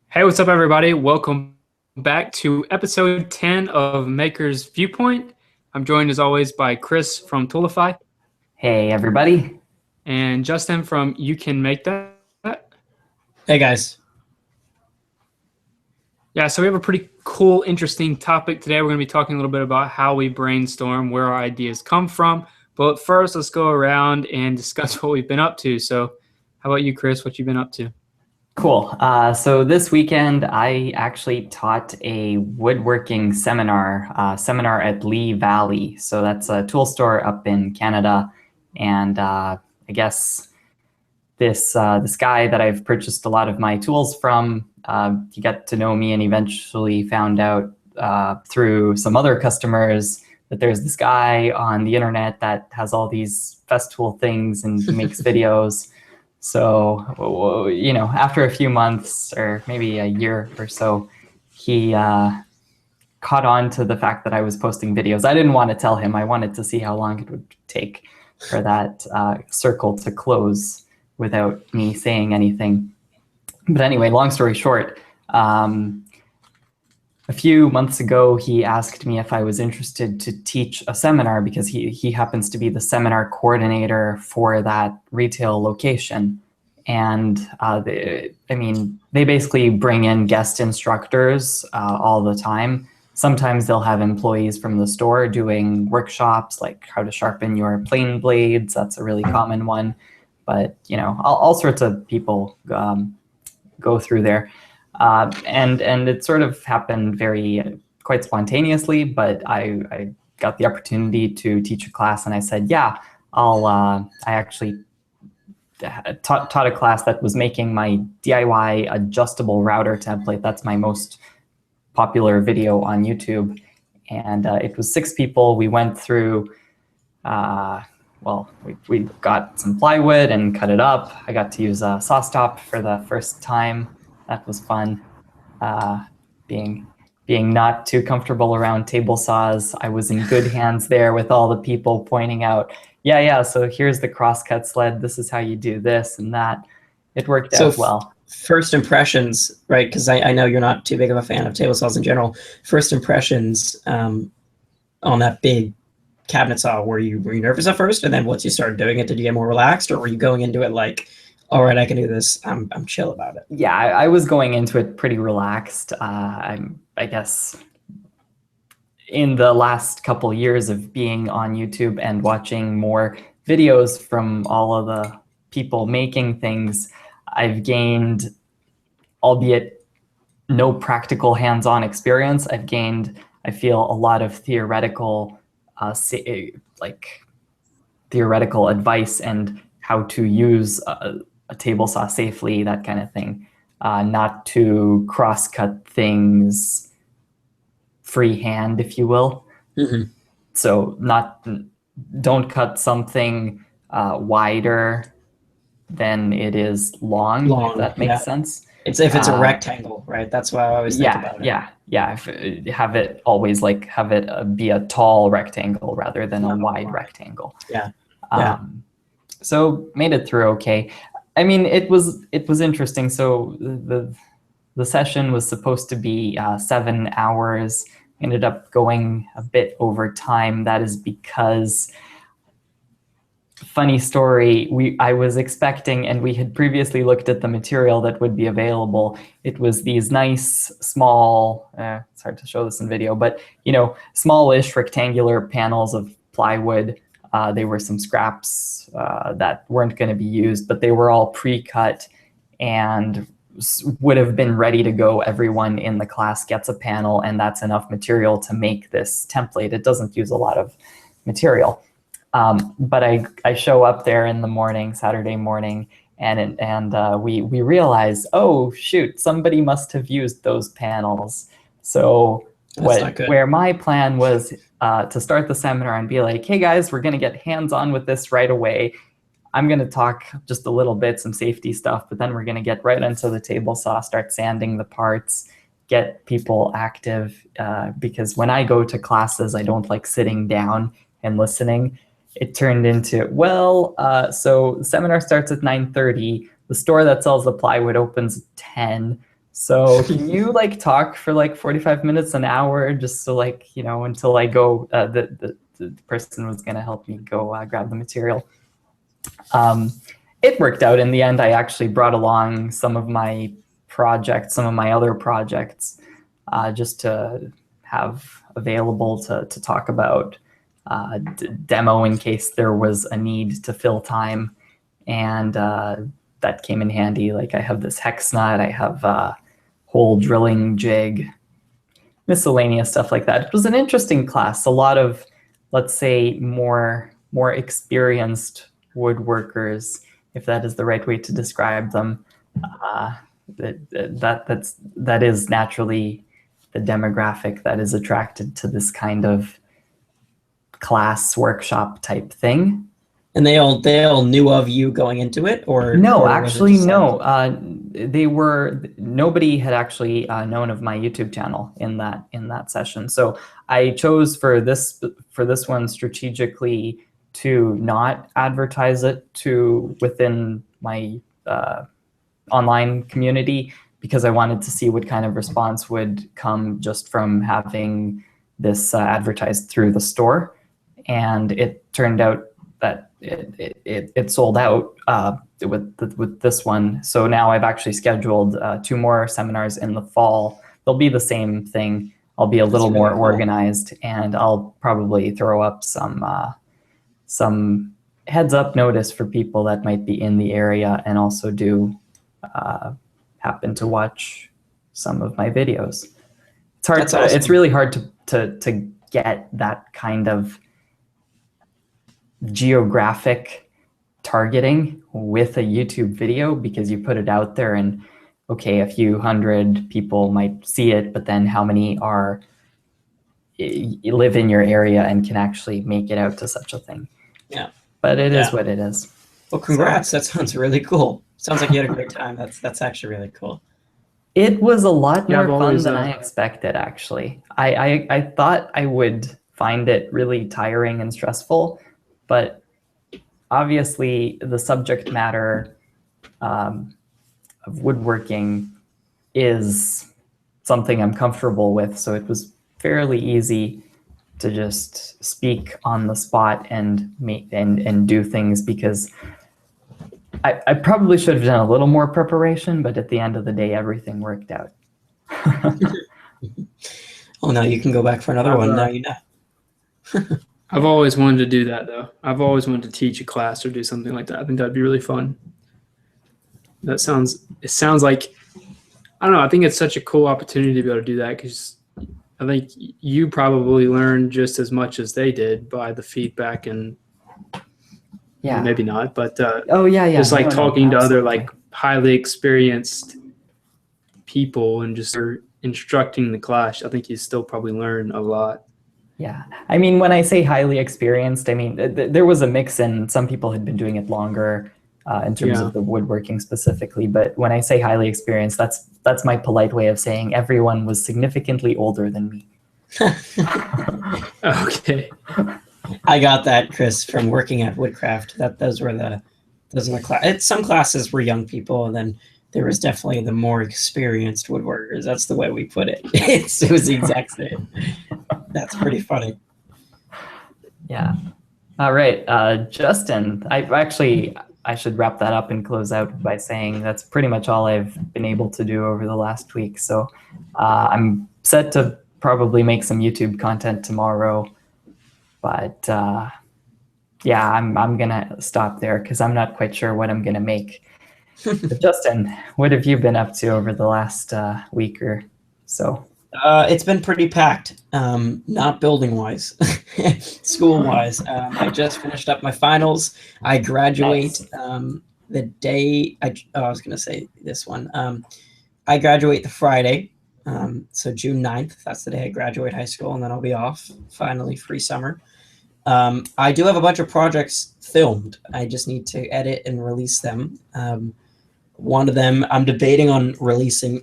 Hey, what's up, everybody? Welcome back to episode 10 of Maker's Viewpoint. I'm joined as always by Chris from Toolify Hey, everybody. and Justin from You Can Make That. Hey guys. Yeah, so we have a pretty cool, interesting topic today. We're going to be talking a little bit about how we brainstorm, where our ideas come from. But first, let's go around and discuss what we've been up to. So, how about you, Chris? What you've been up to? Cool. So this weekend, I actually taught a woodworking seminar at Lee Valley. So that's a tool store up in Canada. And I guess this guy that I've purchased a lot of my tools from, he got to know me and eventually found out through some other customers that there's this guy on the internet that has all these Festool things and he makes videos. So, after a few months or maybe a year or so, he caught on to the fact that I was posting videos. I didn't want to tell him. I wanted to see how long it would take for that circle to close without me saying anything. But anyway, long story short, a few months ago, he asked me if I was interested to teach a seminar because he happens to be the seminar coordinator for that retail location. And they basically bring in guest instructors all the time. Sometimes they'll have employees from the store doing workshops like how to sharpen your plane blades. That's a really common one. But, all sorts of people go through there. And it sort of happened quite spontaneously, but I got the opportunity to teach a class and I said, yeah, I actually taught a class that was making my DIY adjustable router template. That's my most popular video on YouTube. And it was 6 people. We went through, we got some plywood and cut it up. I got to use a SawStop for the first time. That was fun. Being not too comfortable around table saws, I was in good hands there with all the people pointing out, so here's the crosscut sled. This is how you do this and that. It worked out well. First impressions, right? Because I know you're not too big of a fan of table saws in general. First impressions on that big cabinet saw, were you nervous at first? And then once you started doing it, did you get more relaxed, or were you going into it like, all right, I can do this, I'm chill about it? Yeah, I was going into it pretty relaxed. I guess in the last couple years of being on YouTube and watching more videos from all of the people making things, I've gained, albeit no practical hands-on experience, I've gained, I feel, a lot of theoretical advice and how to use a table saw safely, that kind of thing. Not to cross-cut things freehand, if you will. Mm-hmm. So don't cut something wider than it is long, if that makes sense. If it's a rectangle, right? That's why I always think about it. Have it always have it be a tall rectangle rather than a wide rectangle. So made it through okay. I mean, it was interesting. So the session was supposed to be 7 hours. Ended up going a bit over time. That is because, funny story, I was expecting, and we had previously looked at the material that would be available. It was these nice, small, it's hard to show this in video, but smallish rectangular panels of plywood. They were some scraps that weren't going to be used, but they were all pre-cut and would have been ready to go. Everyone in the class gets a panel, and that's enough material to make this template. It doesn't use a lot of material. But I show up there in the morning, Saturday morning, and we realize, oh shoot, somebody must have used those panels. So where my plan was to start the seminar and be like, hey guys, we're going to get hands-on with this right away. I'm going to talk just a little bit, some safety stuff, but then we're going to get right into the table saw, start sanding the parts, get people active. Because when I go to classes, I don't like sitting down and listening. It turned into, so the seminar starts at 9:30. The store that sells the plywood opens at 10. So can you like talk for like 45 minutes, an hour, just so like, you know, until I go, the person was going to help me go grab the material. It worked out in the end. I actually brought along some of my projects, some of my other projects, just to have available to talk about, demo in case there was a need to fill time. And that came in handy. Like I have this hex nut, I have a hole drilling jig, miscellaneous stuff like that. It was an interesting class. A lot of, let's say, more experienced woodworkers, if that is the right way to describe them. That is naturally the demographic that is attracted to this kind of class workshop type thing. And they all knew of you going into it, or no? Or actually, no. Nobody had actually known of my YouTube channel in that session. So I chose for this one strategically to not advertise it to within my online community, because I wanted to see what kind of response would come just from having this advertised through the store. And it turned out that it sold out with this one. So now I've actually scheduled 2 more seminars in the fall. They'll be the same thing. I'll be a little more organized, and I'll probably throw up some heads up notice for people that might be in the area and also do happen to watch some of my videos. It's hard. Awesome. It's really hard to get that kind of geographic targeting with a YouTube video, because you put it out there and okay, a few hundred people might see it, but then how many live in your area and can actually make it out to such a thing? Yeah. But it is what it is. Well, congrats. So, that sounds really cool. Sounds like you had a great time. That's actually really cool. It was a lot more fun than I expected, actually. I thought I would find it really tiring and stressful, but obviously the subject matter of woodworking is something I'm comfortable with, so it was fairly easy to just speak on the spot and make and do things, because I probably should have done a little more preparation, but at the end of the day, everything worked out. Oh, now you can go back for another one. Now you know. I've always wanted to do that, though. I've always wanted to teach a class or do something like that. I think that'd be really fun. It sounds like, I don't know, I think it's such a cool opportunity to be able to do that, because I think you probably learned just as much as they did by the feedback, and maybe not, but just like talking to other like highly experienced people and just instructing the class. I think you still probably learn a lot. Yeah, I mean, when I say highly experienced, I mean there was a mix, and some people had been doing it longer in terms of the woodworking specifically. But when I say highly experienced, that's my polite way of saying everyone was significantly older than me. Okay. I got that, Chris, from working at Woodcraft. Those were the class. Some classes were young people, and then there was definitely the more experienced woodworkers. That's the way we put it. It was the exact same. That's pretty funny. Yeah. All right, Justin. I should wrap that up and close out by saying that's pretty much all I've been able to do over the last week. So I'm set to probably make some YouTube content tomorrow. But yeah, I'm gonna stop there because I'm not quite sure what I'm gonna make. But Justin, what have you been up to over the last week or so? It's been pretty packed, not building-wise, school-wise. I just finished up my finals. I graduate the day, I was going to say this one. I graduate the Friday, so June 9th. That's the day I graduate high school, and then I'll be off, finally, free summer. I do have a bunch of projects filmed. I just need to edit and release them. One of them, I'm debating on releasing.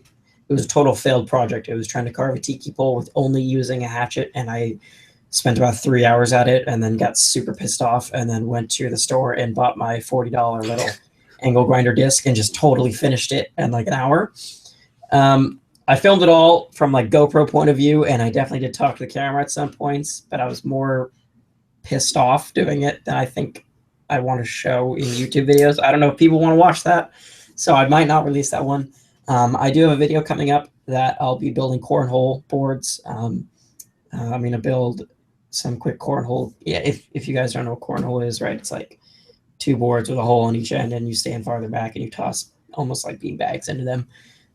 It was a total failed project. It was trying to carve a tiki pole with only using a hatchet, and I spent about 3 hours at it and then got super pissed off and then went to the store and bought my $40 little angle grinder disc and just totally finished it in like an hour. I filmed it all from like GoPro point of view, and I definitely did talk to the camera at some points, but I was more pissed off doing it than I think I want to show in YouTube videos. I don't know if people want to watch that, so I might not release that one. I do have a video coming up that I'll be building cornhole boards. I'm going to build some quick cornhole. Yeah, if you guys don't know what cornhole is, right? It's like 2 boards with a hole on each end, and you stand farther back and you toss almost like bean bags into them.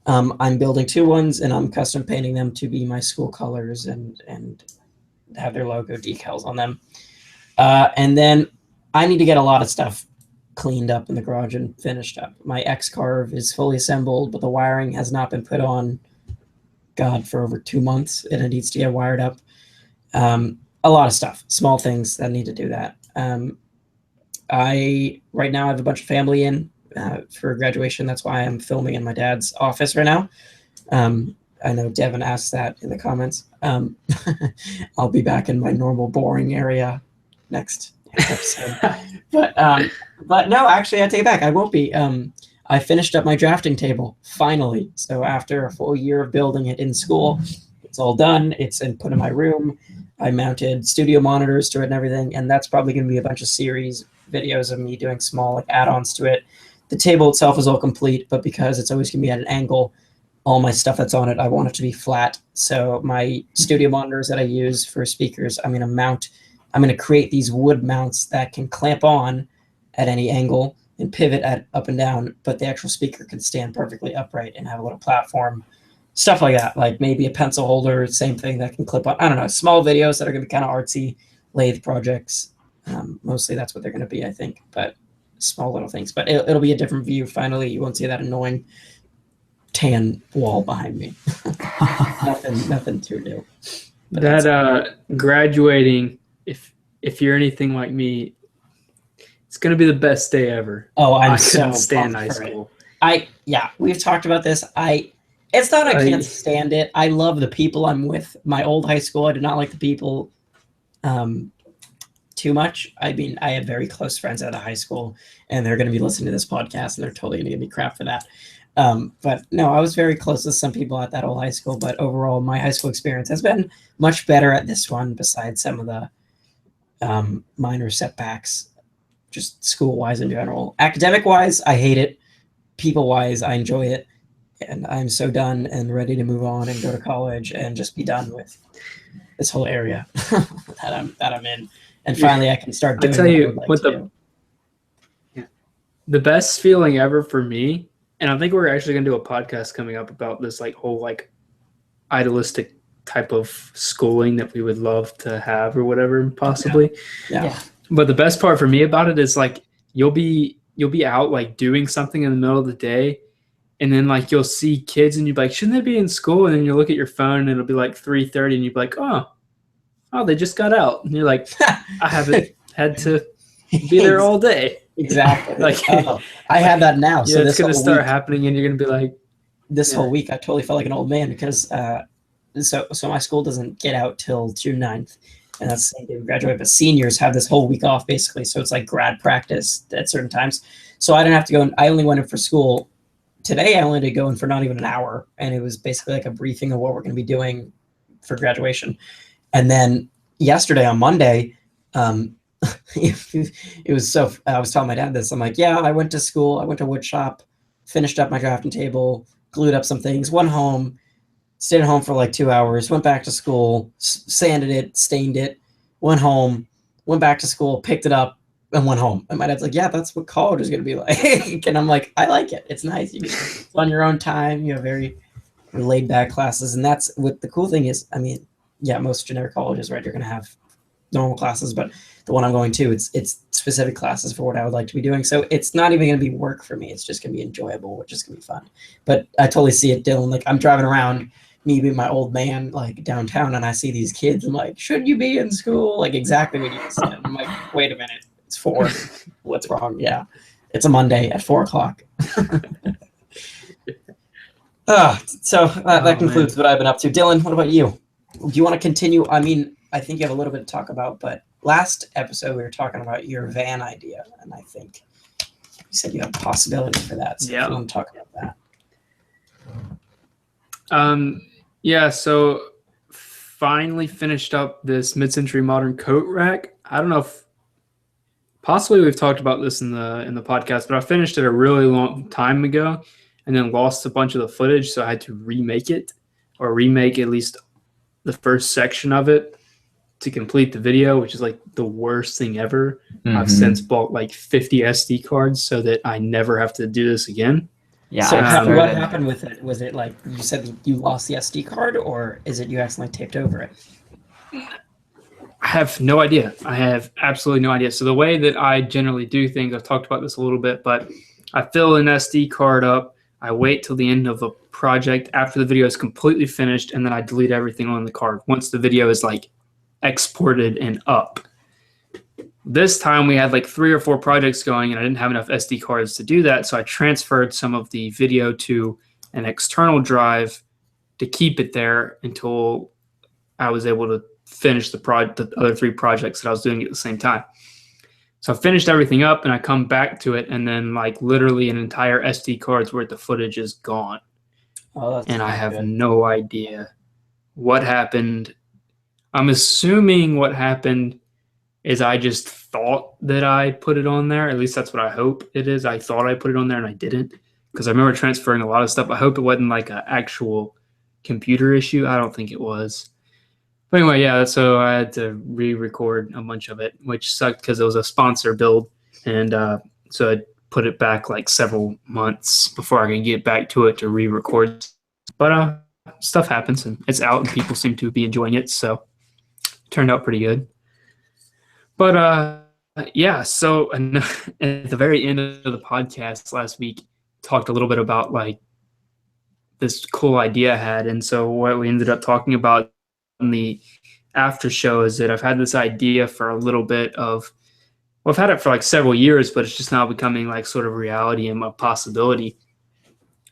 I'm building 2 ones, and I'm custom painting them to be my school colors and have their logo decals on them. And then I need to get a lot of stuff cleaned up in the garage and finished up. My X-Carve is fully assembled, but the wiring has not been put on, God, for over 2 months, and it needs to get wired up. A lot of stuff, small things that need to do that. Right now I have a bunch of family in for graduation. That's why I'm filming in my dad's office right now. I know Devin asked that in the comments. I'll be back in my normal boring area next episode. But no, actually, I take it back. I won't be. I finished up my drafting table finally. So after a full year of building it in school, it's all done. It's put in my room. I mounted studio monitors to it and everything, and that's probably going to be a bunch of series videos of me doing small like add-ons to it. The table itself is all complete, but because it's always going to be at an angle, all my stuff that's on it, I want it to be flat. So my studio monitors that I use for speakers, I'm going to create these wood mounts that can clamp on at any angle and pivot up and down, but the actual speaker can stand perfectly upright and have a little platform. Stuff like that, like maybe a pencil holder, same thing that can clip on. I don't know, small videos that are going to be kind of artsy, lathe projects. Mostly that's what they're going to be, I think, but small little things. But it'll be a different view. Finally, you won't see that annoying tan wall behind me. nothing too new. But that graduating, if you're anything like me, it's going to be the best day ever. Oh, I couldn't stand high school. We've talked about this. It's not I can't stand it. I love the people I'm with. My old high school, I did not like the people too much. I mean, I had very close friends out of high school, and they're going to be listening to this podcast, and they're totally going to give me crap for that. But no, I was very close with some people at that old high school, but overall, my high school experience has been much better at this one, besides some of the minor setbacks, just school-wise in general. Academic-wise, I hate it. People-wise, I enjoy it. And I'm so done and ready to move on and go to college and just be done with this whole area that I'm in. And finally, I can start doing. I'll tell you what the best feeling ever for me, and I think we're actually going to do a podcast coming up about this like whole like idealistic type of schooling that we would love to have or whatever, possibly. Yeah. But the best part for me about it is like you'll be out like doing something in the middle of the day. And then, like, you'll see kids, and you'll be like, shouldn't they be in school? And then you look at your phone, and it'll be like 3:30, and you'll be like, oh, they just got out. And you're like, I haven't had to be there all day. Exactly. Like, I have that now. So it's going to start happening, and you're going to be like. This whole week, I totally felt like an old man because so my school doesn't get out till June 9th. And that's the day we graduate. But seniors have this whole week off, basically. So it's like grad practice at certain times. So I didn't have to go. I only went in for school. Today, I only did go in for not even an hour, and it was basically like a briefing of what we're going to be doing for graduation. And then yesterday on Monday, it was so. I was telling my dad this. I'm like, yeah, I went to school. I went to wood shop, finished up my drafting table, glued up some things, went home, stayed at home for like 2 hours, went back to school, sanded it, stained it, went home, went back to school, picked it up, and went home. And my dad's like, yeah, that's what college is going to be like. And I'm like, I like it. It's nice. It's on your own time. You have very laid back classes. And that's what the cool thing is. I mean, yeah, most generic colleges, right? You're going to have normal classes, but the one I'm going to, it's specific classes for what I would like to be doing. So it's not even going to be work for me. It's just going to be enjoyable, which is going to be fun. But I totally see it, Dylan. Like I'm driving around, me being my old man, like downtown, and I see these kids. I'm like, should you be in school? Like exactly what you said. I'm like, wait a minute. It's 4. What's wrong? Yeah. It's a Monday at 4 o'clock. So that concludes what I've been up to. Dylan, what about you? Do you want to continue? I mean, I think you have a little bit to talk about, but last episode we were talking about your van idea, and I think you said you have a possibility for that. So if you want to talk about that. Yeah, so finally finished up this mid-century modern coat rack. I don't know if possibly we've talked about this in the podcast, but I finished it a really long time ago and then lost a bunch of the footage, so I had to remake it or remake at least the first section of it to complete the video, which is like the worst thing ever. I've since bought like 50 SD cards so that I never have to do this again. Yeah, So I've what started. happened with it? Was it like you said that you lost the SD card, or is it you accidentally taped over it? I have no idea. I have absolutely no idea. So the way that I generally do things, I've talked about this a little bit, but I fill an SD card up. I wait till the end of a project after the video is completely finished, and then I delete everything on the card once the video is like exported and up. This time we had like 3 or 4 projects going, and I didn't have enough SD cards to do that, so I transferred some of the video to an external drive to keep it there until I was able to finish the other 3 projects that I was doing at the same time. So I finished everything up, and I come back to it, and then like literally an entire SD card's worth of footage is gone. Oh, that's And I not have good. no idea what happened. I'm assuming what happened is I just thought that I put it on there. At least that's what I hope it is. I thought I put it on there and I didn't, because I remember transferring a lot of stuff. I hope it wasn't like an actual computer issue. I don't think it was. But anyway, yeah, so I had to re-record a bunch of it, which sucked because it was a sponsor build. And so I put it back like several months before I could get back to it to re-record. But stuff happens, and it's out, and people seem to be enjoying it. So it turned out pretty good. But yeah, so at the very end of the podcast last week, talked a little bit about like this cool idea I had. And so what we ended up talking about in the after show is that I've had this idea for a little bit of, well, I've had it for like several years, but it's just now becoming like sort of reality and a possibility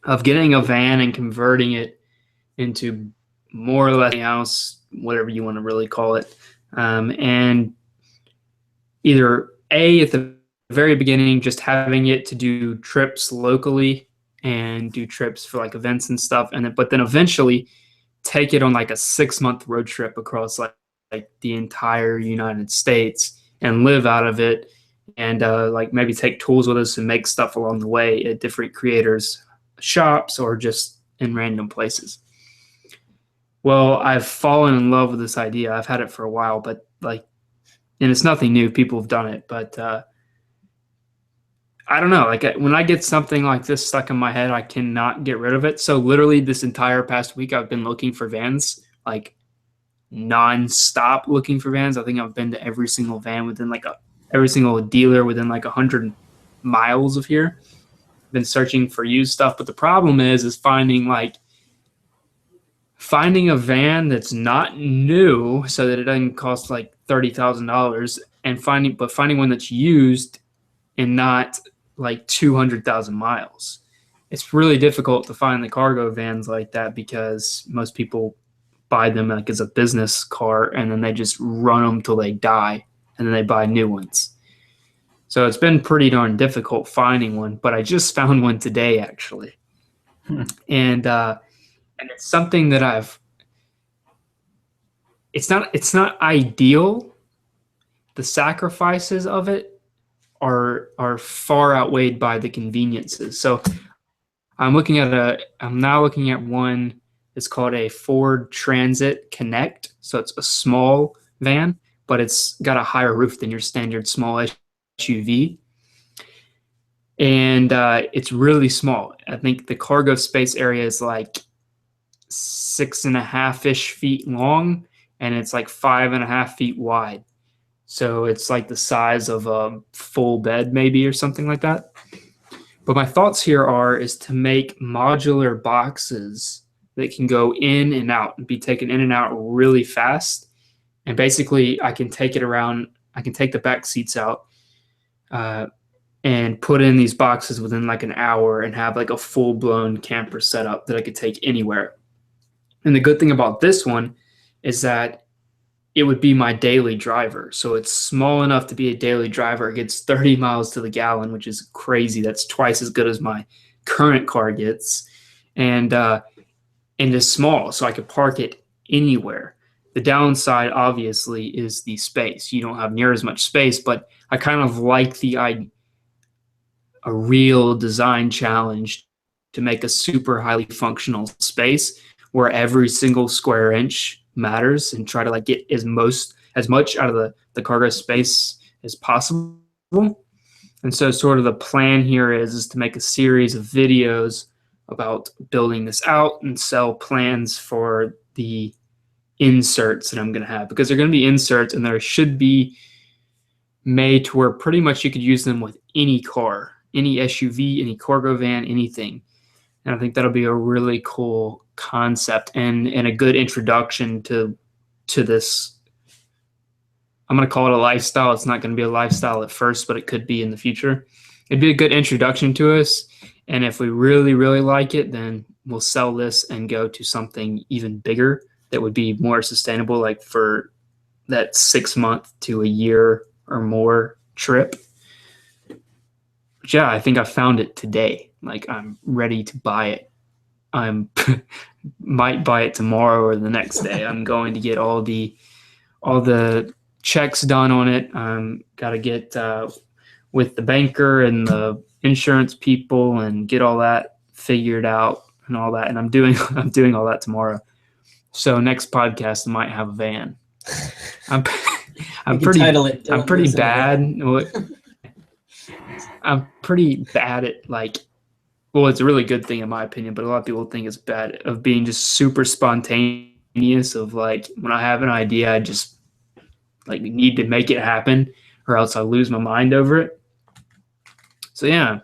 of getting a van and converting it into more or less a house, whatever you want to really call it. And either at the very beginning, just having it to do trips locally and do trips for like events and stuff, but then eventually take it on like a 6-month road trip across like the entire United States and live out of it, and like maybe take tools with us and make stuff along the way at different creators' shops or just in random places. Well, I've fallen in love with this idea. I've had it for a while, but like, and it's nothing new. People have done it, but I don't know. Like when I get something like this stuck in my head, I cannot get rid of it. So literally this entire past week, I've been looking for vans, like non-stop looking for vans. I think I've been to every single van within every single dealer within like 100 miles of here. Been searching for used stuff, but the problem is finding a van that's not new so that it doesn't cost like $30,000, and finding one that's used and not like 200,000 miles. It's really difficult to find the cargo vans like that because most people buy them like as a business car, and then they just run them till they die, and then they buy new ones. So it's been pretty darn difficult finding one, but I just found one today actually. And it's something that it's not ideal. The sacrifices of it are far outweighed by the conveniences. So I'm now looking at one that's called a Ford Transit Connect. So it's a small van, but it's got a higher roof than your standard small SUV. And it's really small. I think the cargo space area is like 6.5-ish feet long, and it's like 5.5 feet wide. So it's like the size of a full bed maybe or something like that. But my thoughts here is to make modular boxes that can go in and out and be taken in and out really fast. And basically I can take it around, I can take the back seats out and put in these boxes within like an hour and have like a full-blown camper setup that I could take anywhere. And the good thing about this one is that it would be my daily driver. So it's small enough to be a daily driver. It gets 30 miles to the gallon, which is crazy. That's twice as good as my current car gets. And and it's small, so I could park it anywhere. The downside, obviously, is the space. You don't have near as much space, but I kind of like a real design challenge to make a super highly functional space where every single square inch matters, and try to like get as much out of the cargo space as possible. And so sort of the plan here is to make a series of videos about building this out and sell plans for the inserts that I'm going to have, because they're going to be inserts and there should be made to where pretty much you could use them with any car, any SUV, any cargo van, anything. And I think that'll be a really cool concept and a good introduction to this. I'm going to call it a lifestyle. It's not going to be a lifestyle at first, but it could be in the future. It'd be a good introduction to us. And if we really, really like it, then we'll sell this and go to something even bigger that would be more sustainable, like for that 6 month to a year or more trip. But yeah, I think I found it today. Like, I'm ready to buy it. I'm might buy it tomorrow or the next day. I'm going to get all the checks done on it. Got to get with the banker and the insurance people and get all that figured out and all that. And I'm doing all that tomorrow. So next podcast I might have a van. I'm pretty bad. I'm pretty bad at like, well, it's a really good thing in my opinion, but a lot of people think it's bad of being just super spontaneous. Of like, when I have an idea, I just like need to make it happen, or else I lose my mind over it. So yeah,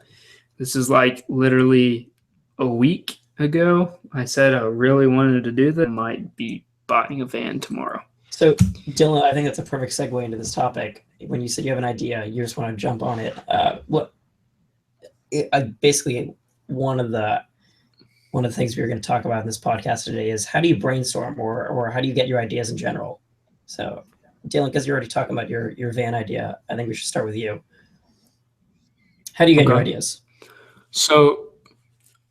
this is like literally a week ago. I said I really wanted to do that. I might be buying a van tomorrow. So Dylan, I think that's a perfect segue into this topic. When you said you have an idea, you just want to jump on it. Basically one of the things we're going to talk about in this podcast today is how do you brainstorm, or how do you get your ideas in general? So Dylan, because you're already talking about your van idea, I think we should start with you. How do you get your ideas? So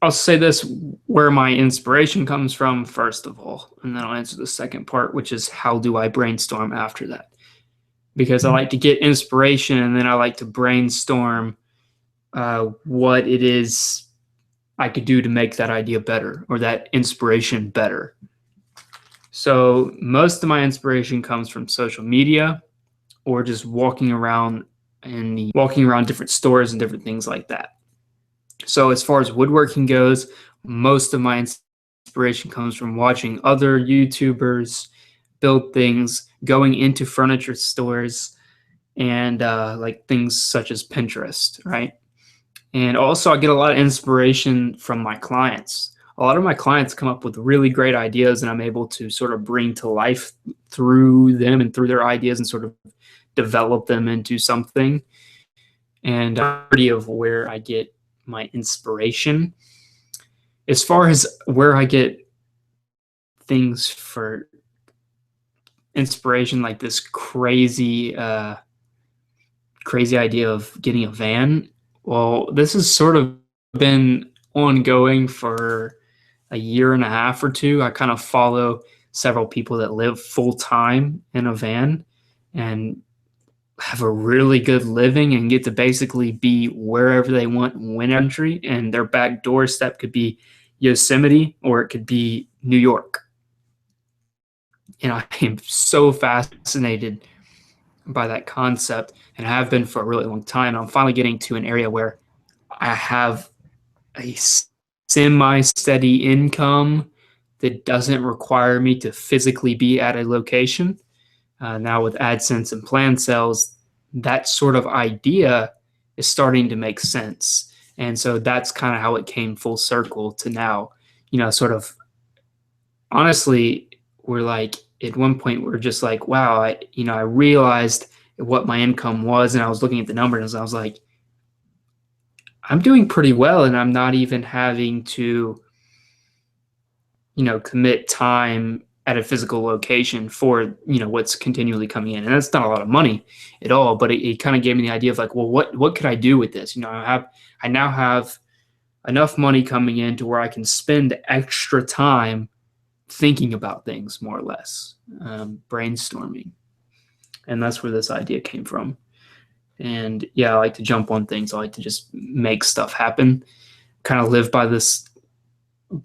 I'll say this, where my inspiration comes from first of all, and then I'll answer the second part, which is how do I brainstorm after that? Because I like to get inspiration and then I like to brainstorm what it is I could do to make that idea better, or that inspiration better. So most of my inspiration comes from social media, or just walking around different stores and different things like that. So as far as woodworking goes, most of my inspiration comes from watching other YouTubers build things, going into furniture stores, and like things such as Pinterest, right? And also I get a lot of inspiration from my clients. A lot of my clients come up with really great ideas, and I'm able to sort of bring to life through them and through their ideas and sort of develop them into something. And of where I get my inspiration. As far as where I get things for inspiration, like this crazy idea of getting a van, well, this has sort of been ongoing for a year and a half or two. I kind of follow several people that live full time in a van and have a really good living and get to basically be wherever they want, whenever, and their back doorstep could be Yosemite or it could be New York. And I am so fascinated by that concept, and have been for a really long time. I'm finally getting to an area where I have a semi-steady income that doesn't require me to physically be at a location. Now with AdSense and plan sales, that sort of idea is starting to make sense. And so that's kind of how it came full circle to now, sort of honestly, we're like, at one point we're just like, wow, I realized what my income was, and I was looking at the numbers and I was like, I'm doing pretty well, and I'm not even having to, commit time at a physical location for, what's continually coming in. And that's not a lot of money at all, but it kind of gave me the idea of like, well, what could I do with this? I now have enough money coming in to where I can spend extra time thinking about things, more or less, brainstorming. And that's where this idea came from. And yeah, I like to jump on things. I like to just make stuff happen. Kind of live by this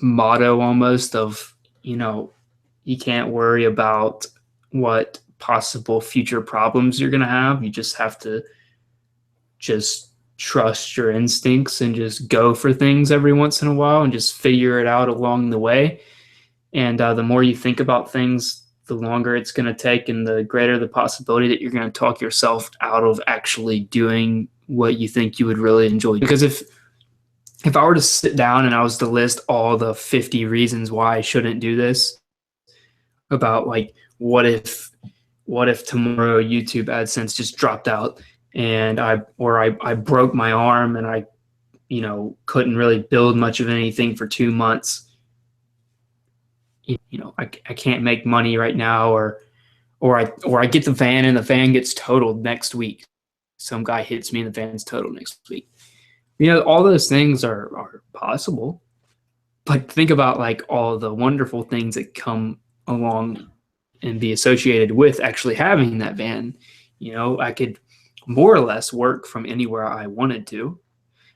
motto almost of, you can't worry about what possible future problems you're going to have. You just have to just trust your instincts and just go for things every once in a while and just figure it out along the way. And the more you think about things, the longer it's going to take and the greater the possibility that you're going to talk yourself out of actually doing what you think you would really enjoy. Because if I were to sit down and I was to list all the 50 reasons why I shouldn't do this, about like, what if tomorrow YouTube AdSense just dropped out and I broke my arm and I, couldn't really build much of anything for 2 months. I can't make money right now, or I get the van and the van gets totaled next week. Some guy hits me and the van's totaled next week. All those things are possible, but think about like all the wonderful things that come along and be associated with actually having that van. I could more or less work from anywhere I wanted to.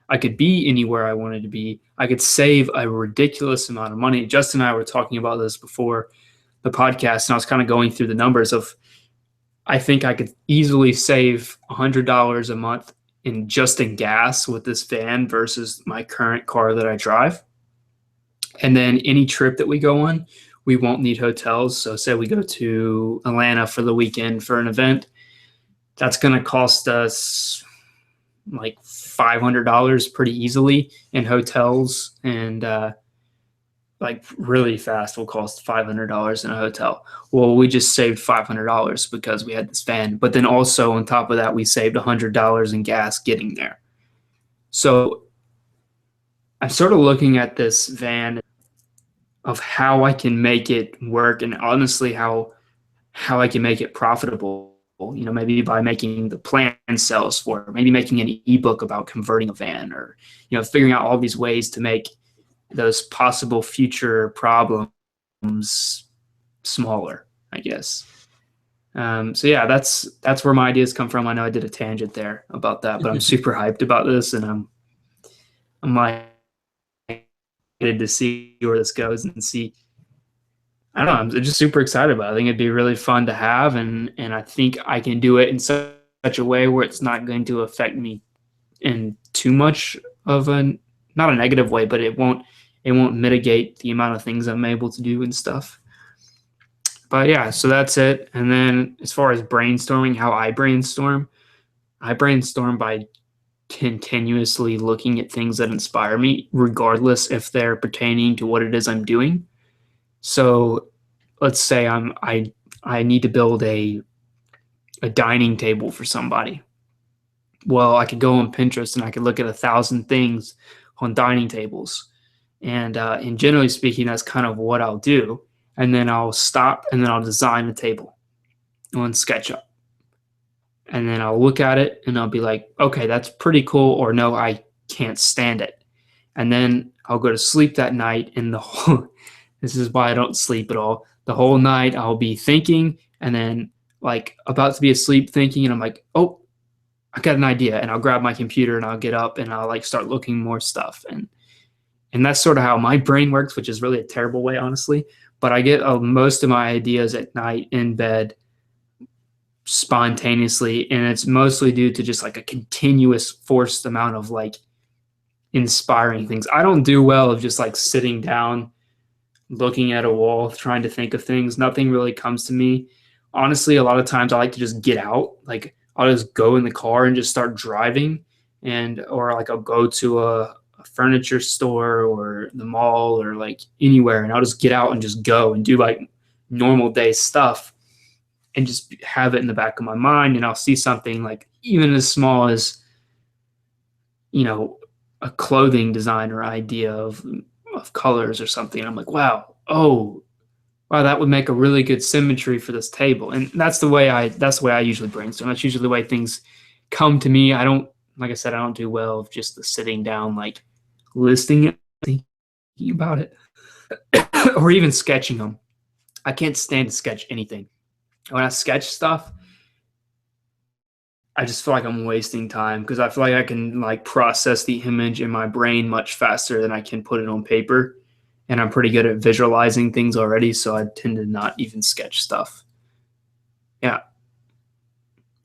I could be anywhere I wanted to be. I could save a ridiculous amount of money. Justin and I were talking about this before the podcast, and I was kind of going through the numbers of, I think I could easily save $100 a month in gas with this van versus my current car that I drive. And then any trip that we go on, we won't need hotels. So say we go to Atlanta for the weekend for an event, that's going to cost us like $500 pretty easily in hotels, and like really fast will cost $500 in a hotel. Well, we just saved $500 because we had this van, but then also on top of that, we saved $100 in gas getting there. So I'm sort of looking at this van of how I can make it work, and honestly how I can make it profitable. Maybe by making the plan sales for it, maybe making an ebook about converting a van, or figuring out all these ways to make those possible future problems smaller, I guess. So yeah, that's where my ideas come from. I know I did a tangent there about that, but I'm super hyped about this, and I'm like excited to see where this goes and see. I don't know, I'm just super excited about it. I think it'd be really fun to have, and I think I can do it in such a way where it's not going to affect me in too much of not a negative way, but it won't mitigate the amount of things I'm able to do and stuff. But yeah, so that's it. And then as far as brainstorming, how I brainstorm by continuously looking at things that inspire me, regardless if they're pertaining to what it is I'm doing. So let's say I need to build a dining table for somebody. Well, I could go on Pinterest and I could look at 1,000 things on dining tables. And generally speaking, that's kind of what I'll do. And then I'll stop and then I'll design a table on SketchUp. And then I'll look at it and I'll be like, okay, that's pretty cool, or no, I can't stand it. And then I'll go to sleep that night, and this is why I don't sleep at all. The whole night I'll be thinking, and then like about to be asleep thinking, and I'm like, oh, I got an idea, and I'll grab my computer and I'll get up and I'll like start looking more stuff. And that's sort of how my brain works, which is really a terrible way, honestly. But I get most of my ideas at night in bed spontaneously, and it's mostly due to just like a continuous forced amount of like inspiring things. I don't do well of just like sitting down, looking at a wall, trying to think of things. Nothing really comes to me. Honestly, a lot of times I like to just get out. Like I'll just go in the car and just start driving, or like I'll go to a furniture store or the mall or like anywhere, and I'll just get out and just go and do like normal day stuff and just have it in the back of my mind. And I'll see something like even as small as, a clothing designer idea of colors or something. I'm like, wow, that would make a really good symmetry for this table. And that's the way I usually brainstorm. That's usually the way things come to me. Like I said, I don't do well of just the sitting down, like listing it, thinking about it, or even sketching them. I can't stand to sketch anything. When I sketch stuff, I just feel like I'm wasting time because I feel like I can like process the image in my brain much faster than I can put it on paper. And I'm pretty good at visualizing things already, so I tend to not even sketch stuff. Yeah.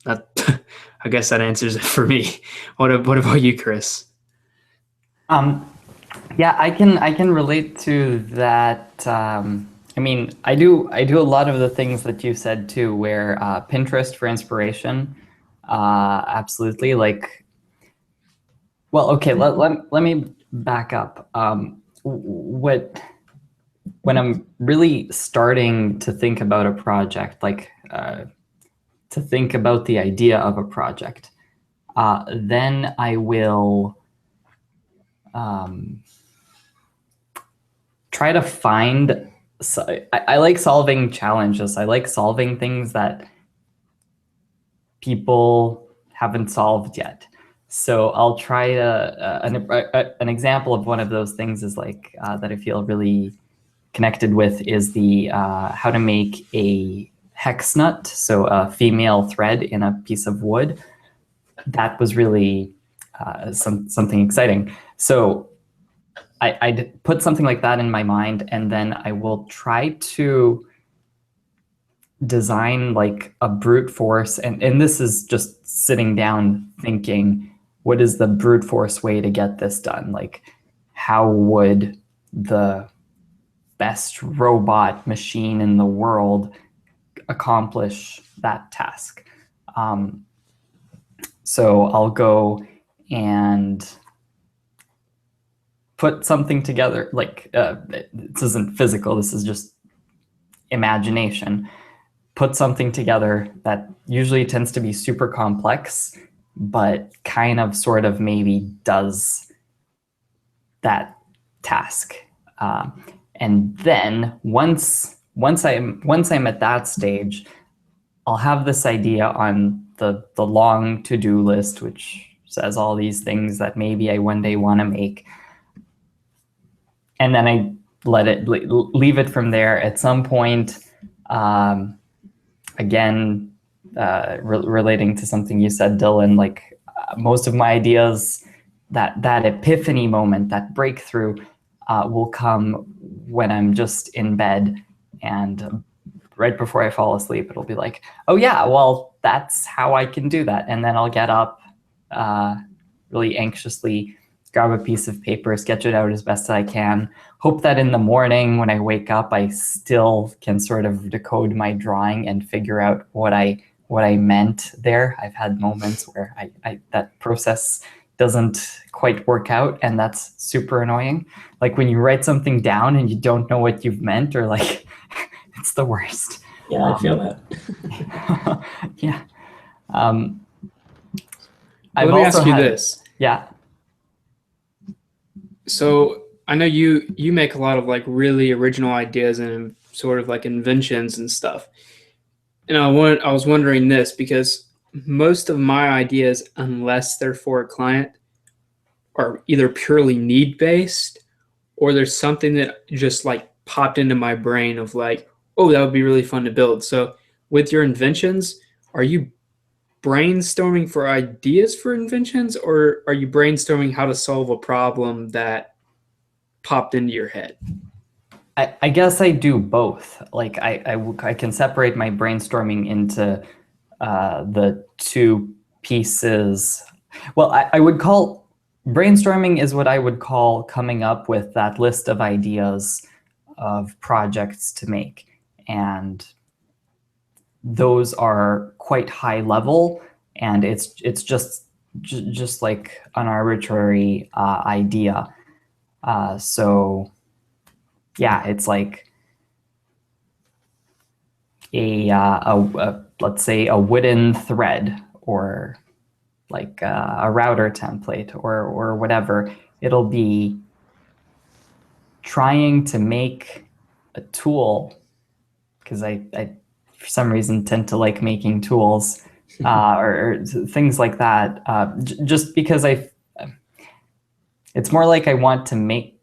That, I guess that answers it for me. What about you, Chris? Yeah, I can relate to that. I mean, I do a lot of the things that you said too, where Pinterest for inspiration, absolutely. Like, well, okay, let me back up. When I'm really starting to think about a project, like to think about the idea of a project, then I will try to find. I like solving challenges. I like solving things that people haven't solved yet. So I'll try to, an example of one of those things is like that I feel really connected with is the how to make a hex nut, so a female thread in a piece of wood. That was really something exciting. So I put something like that in my mind, and then I will try to design like a brute force, and this is just sitting down thinking, what is the brute force way to get this done? Like, how would the best robot machine in the world accomplish that task? So I'll go and put something together, like this isn't physical, this is just imagination. Put something together that usually tends to be super complex, but kind of sort of maybe does that task. And then once I'm at that stage, I'll have this idea on the long to-do list, which says all these things that maybe I one day want to make. And then I leave it from there. At some point, again, relating to something you said, Dylan, like most of my ideas, that epiphany moment, that breakthrough will come when I'm just in bed, and right before I fall asleep, it'll be like, oh yeah, well, that's how I can do that. And then I'll get up really anxiously, grab a piece of paper, sketch it out as best as I can, hope that in the morning when I wake up, I still can sort of decode my drawing and figure out what I meant there. I've had moments where that process doesn't quite work out, and that's super annoying. Like when you write something down and you don't know what you've meant, or like, it's the worst. Yeah, I feel that. Yeah. Let me ask you this. Yeah. So I know you make a lot of like really original ideas and sort of like inventions and stuff. And I was wondering this because most of my ideas, unless they're for a client, are either purely need-based or there's something that just like popped into my brain of like, oh, that would be really fun to build. So with your inventions, are you brainstorming for ideas for inventions, or are you brainstorming how to solve a problem that popped into your head? I guess I do both. Like I can separate my brainstorming into the two pieces. Well, I would call brainstorming is what I would call coming up with that list of ideas of projects to make. And those are quite high level, and it's just like an arbitrary idea. So yeah, it's like let's say a wooden thread, or like a router template, or whatever. It'll be trying to make a tool, because I for some reason tend to like making tools, or things like that, just because it's more like I want to make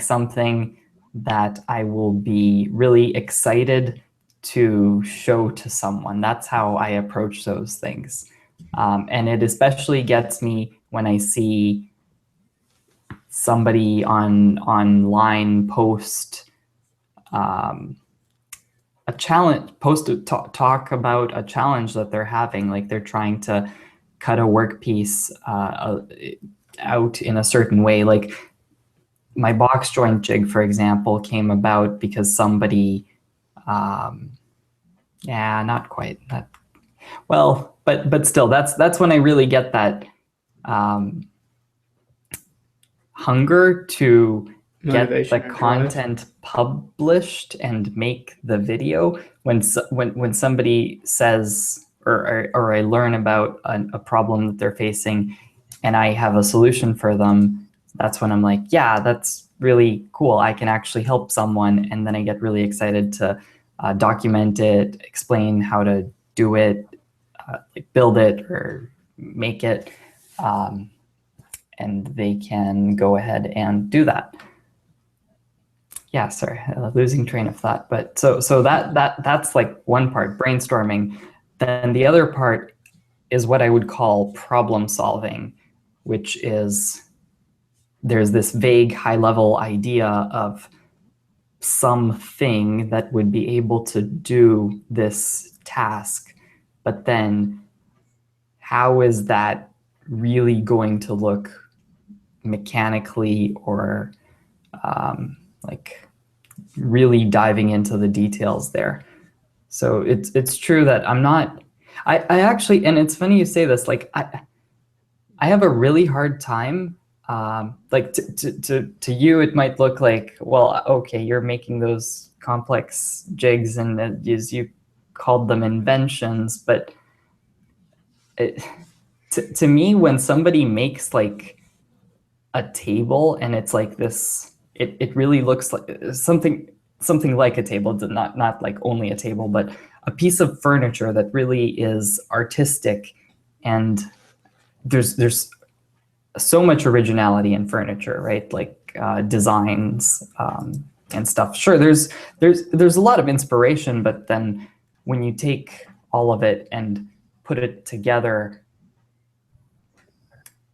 something that I will be really excited to show to someone. That's how I approach those things. And it especially gets me when I see somebody online post a challenge, talk about a challenge that they're having, like they're trying to cut a workpiece out in a certain way. Like my box joint jig, for example, came about because somebody, yeah, not quite that well, but still, that's when I really get that hunger to get Motivation the or drive. content published and make the video. When somebody says or I learn about a problem that they're facing and I have a solution for them, that's when I'm like, yeah, that's really cool. I can actually help someone. And then I get really excited to document it, explain how to do it, like build it or make it. And they can go ahead and do that. Yeah, sorry, losing train of thought. But so that's like one part, brainstorming. Then the other part is what I would call problem solving, which is there's this vague high-level idea of something that would be able to do this task, but then how is that really going to look mechanically or like really diving into the details there. So it's true that I'm not, I actually, and it's funny you say this, like I have a really hard time, like to you it might look like, well, okay, you're making those complex jigs and as you called them inventions, but to me, when somebody makes like a table and it's like this, it really looks like something like a table, not like only a table, but a piece of furniture that really is artistic, and there's so much originality in furniture, right? Like designs and stuff. Sure, there's a lot of inspiration, but then when you take all of it and put it together,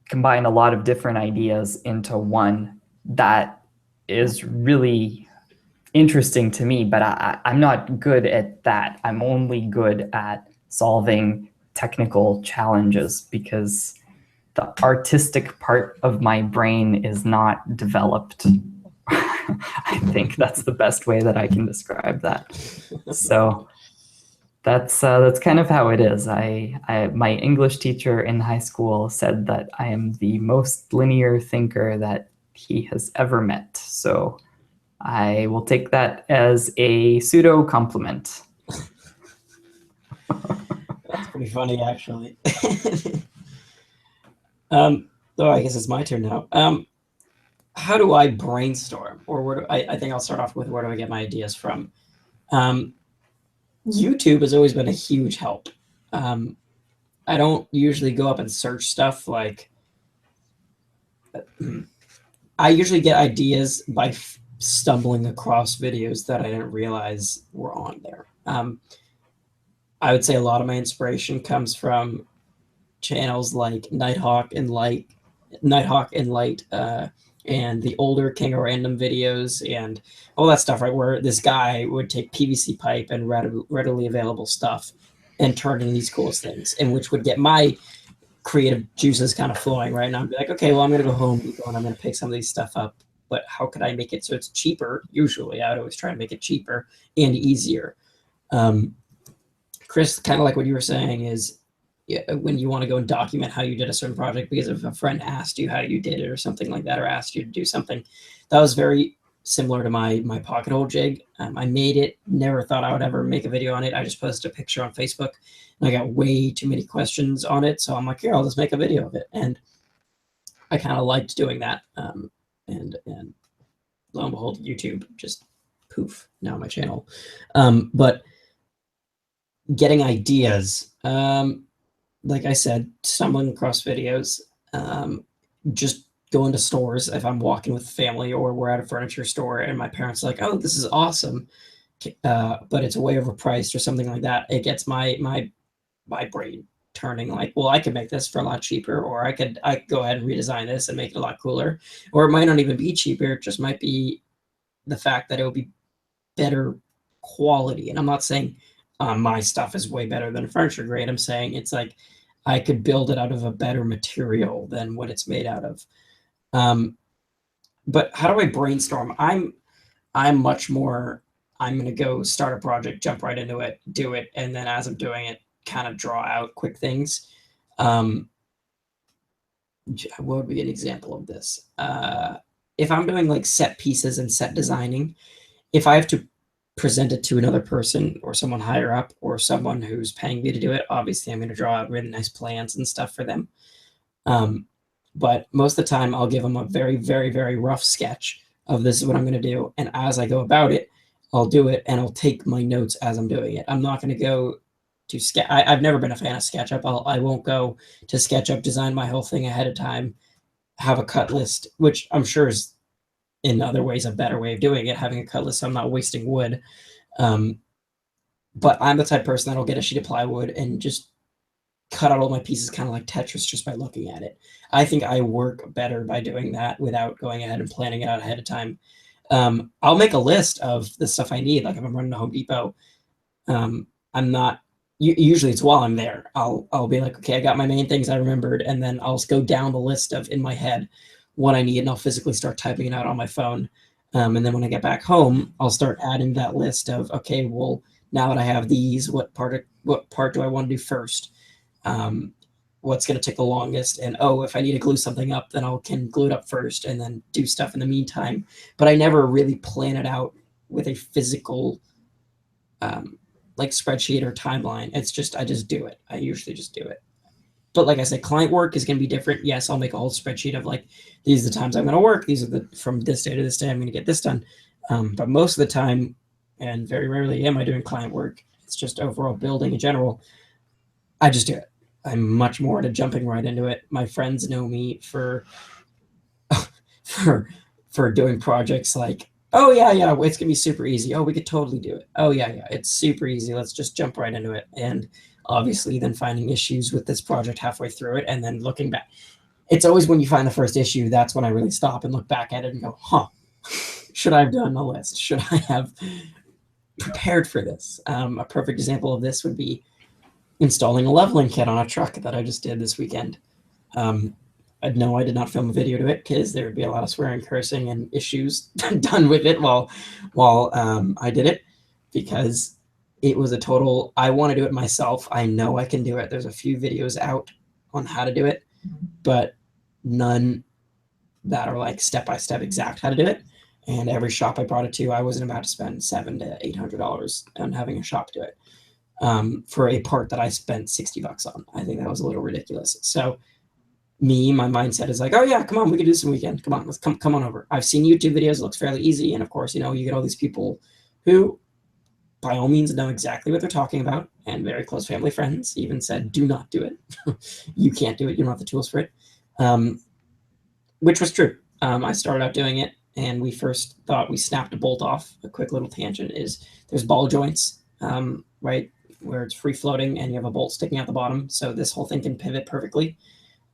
combine a lot of different ideas into one, that is really interesting to me, but I'm not good at that. I'm only good at solving technical challenges because the artistic part of my brain is not developed. I think that's the best way that I can describe that. So that's kind of how it is. My English teacher in high school said that I am the most linear thinker that he has ever met. So I will take that as a pseudo compliment. That's pretty funny, actually. So I guess it's my turn now. How do I brainstorm, or where do I think I'll start off with where do I get my ideas from? YouTube has always been a huge help. I don't usually go up and search stuff like. I usually get ideas by stumbling across videos that I didn't realize were on there. I would say a lot of my inspiration comes from channels like Nighthawk and Light, and the older King of Random videos and all that stuff, right? Where this guy would take PVC pipe and readily available stuff and turn it into these cool things, and which would get my creative juices kind of flowing, right? And I'd be like, okay, well, I'm going to go Home Depot and I'm going to pick some of these stuff up, but how could I make it so it's cheaper? Usually I would always try to make it cheaper and easier. Chris, kind of like what you were saying is, when you want to go and document how you did a certain project, because if a friend asked you how you did it or something like that, or asked you to do something, that was very similar to my pocket hole jig. I made it, never thought I would ever make a video on it. I just posted a picture on Facebook and I got way too many questions on it. So I'm like, here, I'll just make a video of it. And I kind of liked doing that. And lo and behold, YouTube just poof, now my channel. But getting ideas, like I said, stumbling across videos. just go into stores if I'm walking with family or we're at a furniture store and my parents are like, "Oh, this is awesome," but it's way overpriced or something like that. It gets my brain turning like, well, I could make this for a lot cheaper, or I could go ahead and redesign this and make it a lot cooler. Or it might not even be cheaper, it just might be the fact that it will be better quality. And I'm not saying my stuff is way better than furniture grade. I'm saying it's like I could build it out of a better material than what it's made out of. But how do I brainstorm? I'm much more, I'm going to go start a project, jump right into it, do it, and then as I'm doing it, kind of draw out quick things. What would be an example of this? If I'm doing like set pieces and set designing, if I have to present it to another person or someone higher up or someone who's paying me to do it, obviously I'm going to draw out really nice plans and stuff for them. But most of the time I'll give them a very, very, very rough sketch of this is what I'm going to do. And as I go about it, I'll do it and I'll take my notes as I'm doing it. I'm not going to go to sketch. I've never been a fan of SketchUp. I won't go to SketchUp, design my whole thing ahead of time, have a cut list, which I'm sure is in other ways a better way of doing it, having a cut list so I'm not wasting wood. But I'm the type of person that'll get a sheet of plywood and just cut out all my pieces kind of like Tetris just by looking at it. I think I work better by doing that without going ahead and planning it out ahead of time. I'll make a list of the stuff I need. Like if I'm running to Home Depot, I'm not, usually it's while I'm there. I'll be like, okay, I got my main things I remembered, and then I'll just go down the list of in my head what I need, and I'll physically start typing it out on my phone. And then when I get back home, I'll start adding that list of, okay, well, now that I have these, what part do I want to do first? What's going to take the longest? And oh, if I need to glue something up, then I can glue it up first and then do stuff in the meantime. But I never really plan it out with a physical like spreadsheet or timeline. It's just, I just do it. I usually just do it. But like I said, client work is going to be different. Yes, I'll make a whole spreadsheet of like, these are the times I'm going to work. These are the, from this day to this day, I'm going to get this done. But most of the time, and very rarely am I doing client work, it's just overall building in general, I just do it. I'm much more into jumping right into it. My friends know me for doing projects like, oh yeah, it's gonna be super easy. Oh, we could totally do it. Oh yeah, it's super easy. Let's just jump right into it. And obviously then finding issues with this project halfway through it and then looking back. It's always when you find the first issue, that's when I really stop and look back at it and go, huh, should I have done a list? Should I have prepared for this? A perfect example of this would be installing a leveling kit on a truck that I just did this weekend. No, I did not film a video to it because there would be a lot of swearing, cursing, and issues done with it while I did it, because it was a total, I want to do it myself. I know I can do it. There's a few videos out on how to do it, but none that are like step-by-step exact how to do it. And every shop I brought it to, I wasn't about to spend $700 to $800 on having a shop do it. For a part that I spent $60 on. I think that was a little ridiculous. So my mindset is like, oh yeah, come on, we can do some weekend. Come on, let's come on over. I've seen YouTube videos, it looks fairly easy. And of course, you get all these people who by all means know exactly what they're talking about, and very close family friends even said, do not do it. You can't do it. You don't have the tools for it. Which was true. I started out doing it, and we first thought we snapped a bolt off. A quick little tangent is there's ball joints, right, where it's free floating and you have a bolt sticking out the bottom. So this whole thing can pivot perfectly.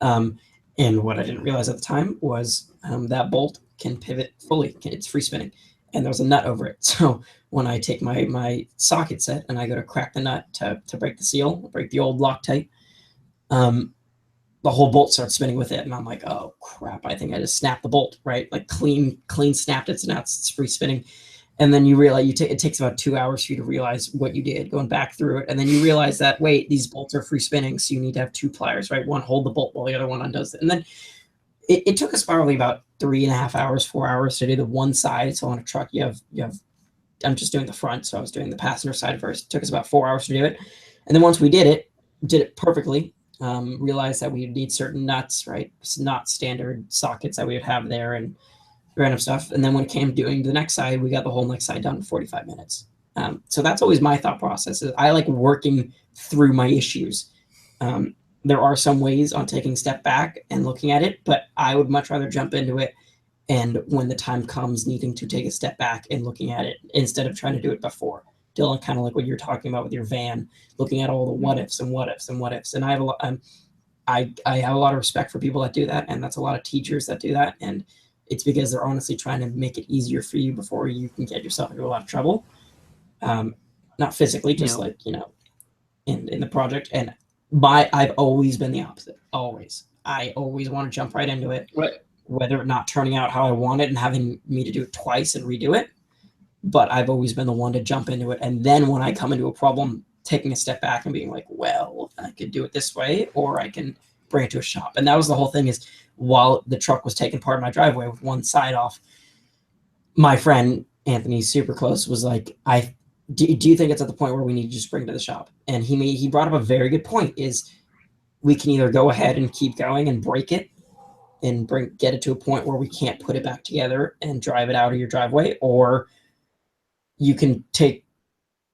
And what I didn't realize at the time was that bolt can pivot fully. It's free spinning. And there's a nut over it. So when I take my socket set and I go to crack the nut to break the seal, break the old Loctite, the whole bolt starts spinning with it. And I'm like, oh crap, I think I just snapped the bolt, right? Like clean snapped it. So now it's free spinning. And then you realize it takes about 2 hours for you to realize what you did, going back through it. And then you realize that, wait, these bolts are free spinning. So you need to have two pliers, right? One hold the bolt while the other one undoes it. And then it took us probably about 3.5 hours, 4 hours to do the one side. So on a truck, you have, I'm just doing the front. So I was doing the passenger side first. It took us about 4 hours to do it. And then once we did it perfectly, realized that we would need certain nuts, right? It's not standard sockets that we would have there and random stuff. And then when it came doing the next side, we got the whole next side done in 45 minutes. So that's always my thought process. Is I like working through my issues. there are some ways on taking a step back and looking at it, but I would much rather jump into it. And when the time comes, needing to take a step back and looking at it instead of trying to do it before. Dylan, kind of like what you're talking about with your van, looking at all the what ifs and what ifs and what ifs. And I have I have a lot of respect for people that do that, and that's a lot of teachers that do that. And it's because they're honestly trying to make it easier for you before you can get yourself into a lot of trouble. Not physically, just like, you know, in the project. And I've always been the opposite. Always. I always want to jump right into it. Right. Whether it not turning out how I want it and having me to do it twice and redo it. But I've always been the one to jump into it. And then when I come into a problem, taking a step back and being like, well, I could do it this way, or I can bring it to a shop. And that was the whole thing, is while the truck was taking part of my driveway with one side off, my friend Anthony, super close, was like, do you think it's at the point where we need to just bring it to the shop? And he brought up a very good point, is we can either go ahead and keep going and break it and get it to a point where we can't put it back together and drive it out of your driveway, or you can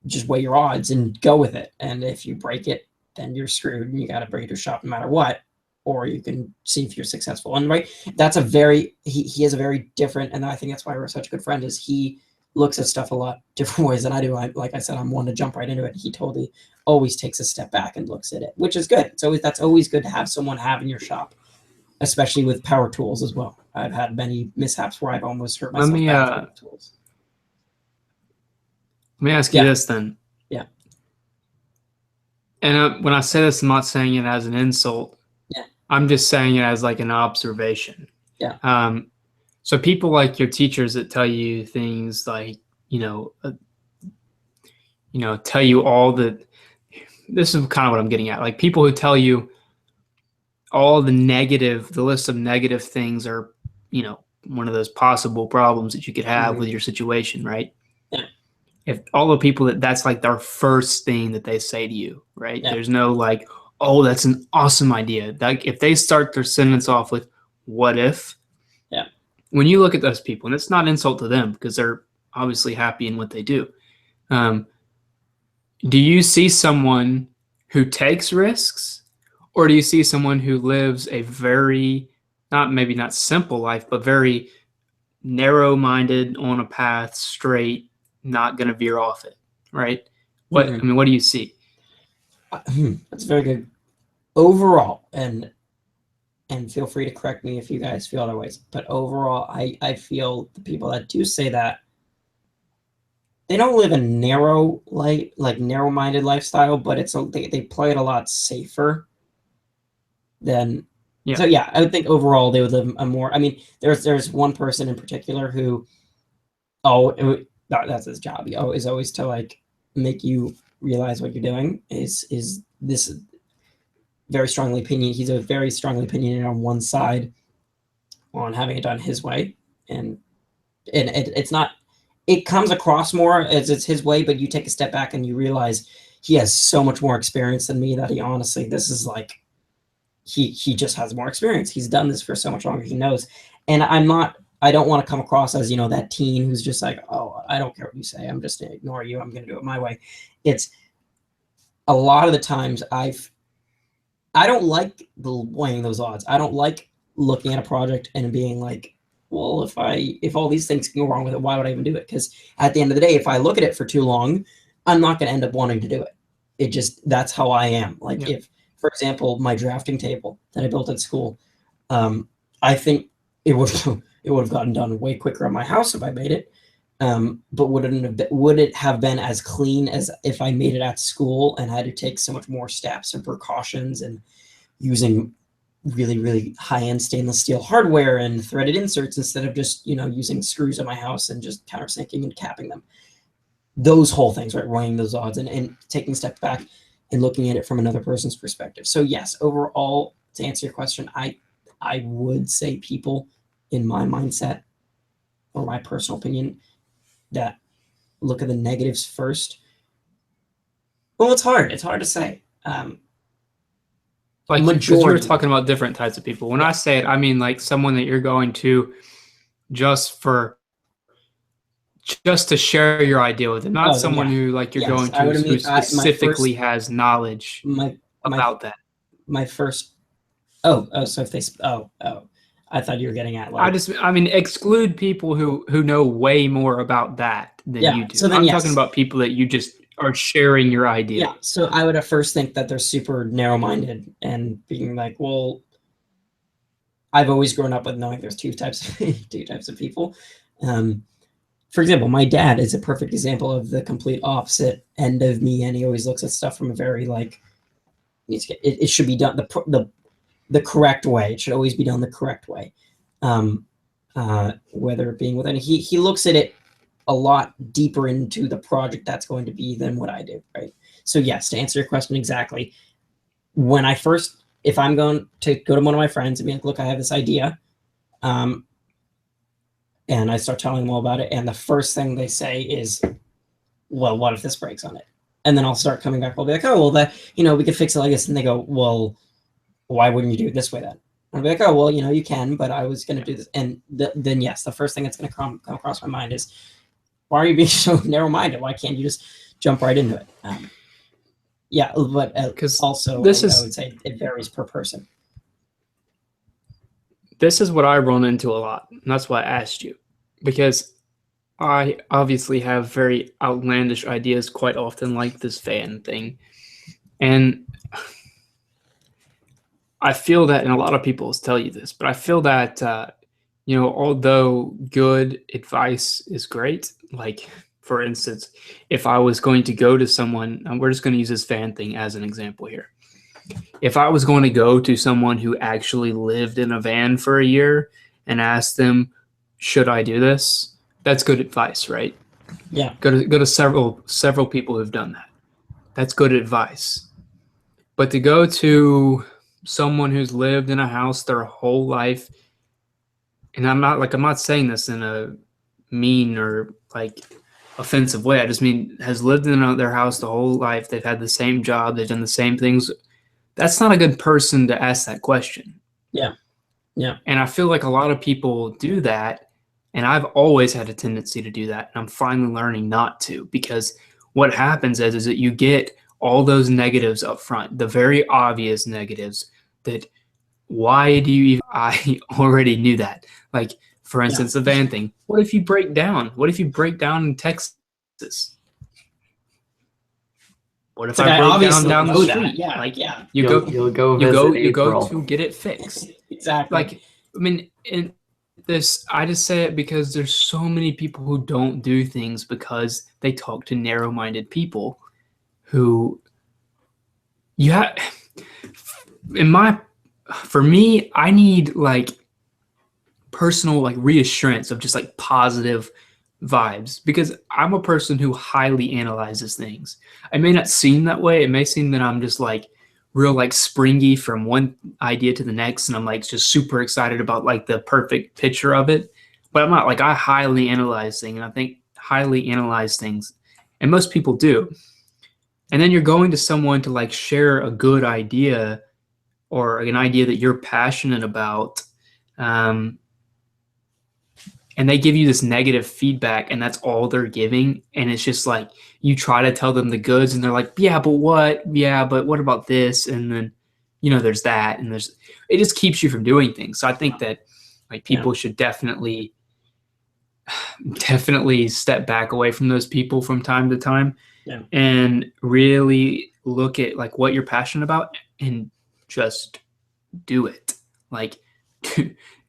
just weigh your odds and go with it. And if you break it, then you're screwed and you got to bring it to a shop no matter what, or you can see if you're successful. And right, that's he has a very different, and I think that's why we're such a good friend, is he looks at stuff a lot different ways than I do. Like I said, I'm one to jump right into it. He totally always takes a step back and looks at it, which is good. That's always good to have someone have in your shop, especially with power tools as well. I've had many mishaps where I've almost hurt myself. With tools. Let me ask you this then. Yeah. And when I say this, I'm not saying it as an insult. Yeah. I'm just saying it as like an observation. Yeah. So people like your teachers that tell you things like, tell you all the, this is kind of what I'm getting at. Like people who tell you all the list of negative things are, one of those possible problems that you could have with your situation, right? Yeah. If all the people that's like their first thing that they say to you, right? Yeah. There's no like, oh, that's an awesome idea. Like if they start their sentence off with what if, yeah, when you look at those people, and it's not an insult to them because they're obviously happy in what they do. Do you see someone who takes risks, or do you see someone who lives a very, maybe not simple life, but very narrow-minded, on a path, straight, not going to veer off it, right? What do you see? That's very good. Overall, and feel free to correct me if you guys feel otherwise, but overall, I feel the people that do say that, they don't live a narrow-minded lifestyle, but they play it a lot safer than. Yeah. So yeah, I would think overall they would live a more. I mean, there's one person in particular who, that's his job. Is always to like make you realize what you're doing. Is this very strongly opinion? He's a very strongly opinionated on one side, on having it done his way, and it's not. It comes across more as it's his way, but you take a step back and you realize he has so much more experience than me that he honestly, this is like. He just has more experience. He's done this for so much longer. He knows. And I don't want to come across as, that teen who's just like, oh, I don't care what you say. I'm just going to ignore you. I'm going to do it my way. It's a lot of the times I don't like weighing those odds. I don't like looking at a project and being like, well, if all these things can go wrong with it, why would I even do it? Because at the end of the day, if I look at it for too long, I'm not going to end up wanting to do it. That's how I am. Like if, for example, my drafting table that I built at school, I think it would have gotten done way quicker at my house if I made it. But would it have been as clean as if I made it at school and had to take so much more steps and precautions and using really, really high-end stainless steel hardware and threaded inserts instead of just, using screws at my house and just countersinking and capping them? Those whole things, right? Weighing those odds and taking a step back and looking at it from another person's perspective. So yes, overall, to answer your question, I would say people in my mindset, or my personal opinion, that look at the negatives first. Well, it's hard. It's hard to say. Because you were talking about different types of people. When I say it, I mean like someone that you're going to just to share your idea with them, not someone who like you're going to who specifically has knowledge about that. my first. Oh, so if they. Oh. I thought you were getting at like. I mean, exclude people who know way more about that than you do. So then, I'm yes. talking about people that you just are sharing your idea. Yeah. So I would at first think that they're super narrow-minded and being like, well, I've always grown up with knowing there's two types of people. For example, my dad is a perfect example of the complete opposite end of me, and he always looks at stuff from a very like it should be done the correct way. It should always be done the correct way. Whether it being within, he looks at it a lot deeper into the project that's going to be than what I do, right? So yes, to answer your question exactly, when I first, if I'm going to go to one of my friends and be like, look, I have this idea, and I start telling them all about it, and the first thing they say is, well, what if this breaks on it? And then I'll start coming back, I'll be like, oh, well, that, we could fix it like this. And they go, well, why wouldn't you do it this way then? And I'll be like, oh, well, you can, but I was going to do this. And then yes, the first thing that's going to come across my mind is, why are you being so narrow-minded? Why can't you just jump right into it? Yeah, but also, I would say it varies per person. This is what I run into a lot, and that's why I asked you, because I obviously have very outlandish ideas quite often, like this fan thing, and I feel that, and a lot of people tell you this, but I feel that although good advice is great, like for instance, if I was going to go to someone, and we're just going to use this fan thing as an example here. If I was going to go to someone who actually lived in a van for a year and ask them, should I do this? That's good advice, right? Yeah. Go to several people who've done that. That's good advice. But to go to someone who's lived in a house their whole life, and I'm not saying this in a mean or like offensive way. I just mean has lived in their house the whole life. They've had the same job. They've done the same things. That's not a good person to ask that question. Yeah. Yeah. And I feel like a lot of people do that. And I've always had a tendency to do that. And I'm finally learning not to, because what happens is that you get all those negatives up front, the very obvious negatives that why do you even, I already knew that. Like, for instance, the van thing. What if you break down? What if you break down in Texas? What if I broke down the street? Yeah, like, yeah. You go to get it fixed. Exactly. Like, I mean, in this, I just say it because there's so many people who don't do things because they talk to narrow-minded people who for me, I need like personal like reassurance of just like positive vibes, because I'm a person who highly analyzes things. I may not seem that way. It may seem that I'm just like real like springy from one idea to the next, and I'm like just super excited about like the perfect picture of it. But I'm not. Like, I highly analyze things, and I think highly analyze things, and most people do. And then you're going to someone to like share a good idea or an idea that you're passionate about, and they give you this negative feedback, and that's all they're giving. And it's just like, you try to tell them the goods, and they're like, yeah, but what? Yeah, but what about this? And then, there's that, and it just keeps you from doing things. So I think that like people should definitely step back away from those people from time to time, and really look at like what you're passionate about and just do it. Like,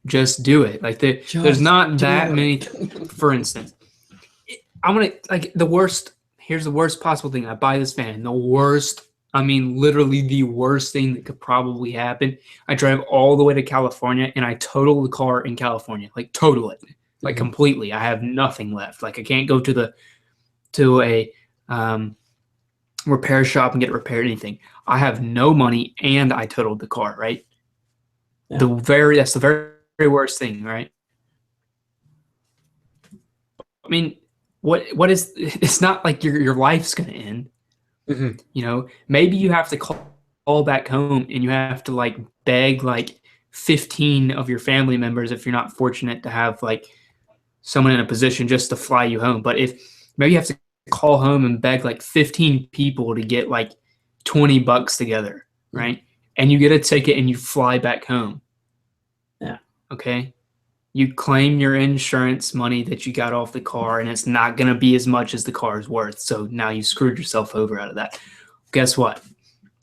just do it. Like there's not that many. For instance, I'm gonna like the worst. Here's the worst possible thing. I buy this van. The worst. I mean, literally the worst thing that could probably happen. I drive all the way to California and I total the car in California. Like, total it, like completely. I have nothing left. Like, I can't go to a repair shop and get repaired anything. I have no money and I totaled the car. Right. Yeah. That's the very worst thing, right? I mean, what is, it's not like your life's gonna end. Maybe you have to call back home and you have to like beg like 15 of your family members if you're not fortunate to have like someone in a position just to fly you home. But if maybe you have to call home and beg like 15 people to get like $20 together, right? and you get a ticket and you fly back home. Yeah. Okay. You claim your insurance money that you got off the car, and it's not going to be as much as the car is worth. So now you screwed yourself over out of that. Guess what?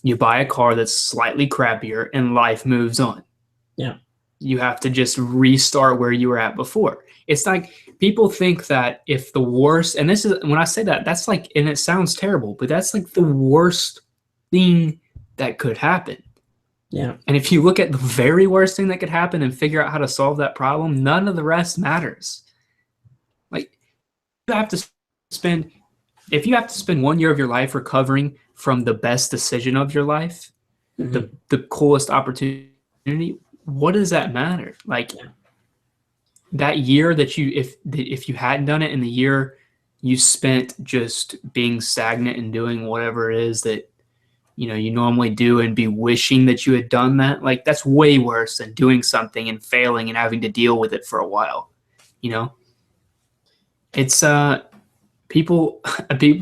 You buy a car that's slightly crappier, and life moves on. Yeah. You have to just restart where you were at before. It's like people think that if the worst, and this is when I say that, that's like, and it sounds terrible, but that's like the worst thing that could happen. Yeah. And if you look at the very worst thing that could happen and figure out how to solve that problem, none of the rest matters. Like, you have to spend, if you have to spend 1 year of your life recovering from the best decision of your life, the coolest opportunity, what does that matter? Like, that year that you, if you hadn't done it, in the year you spent just being stagnant and doing whatever it is that you normally do and be wishing that you had done that, like, that's way worse than doing something and failing and having to deal with it for a while. It's people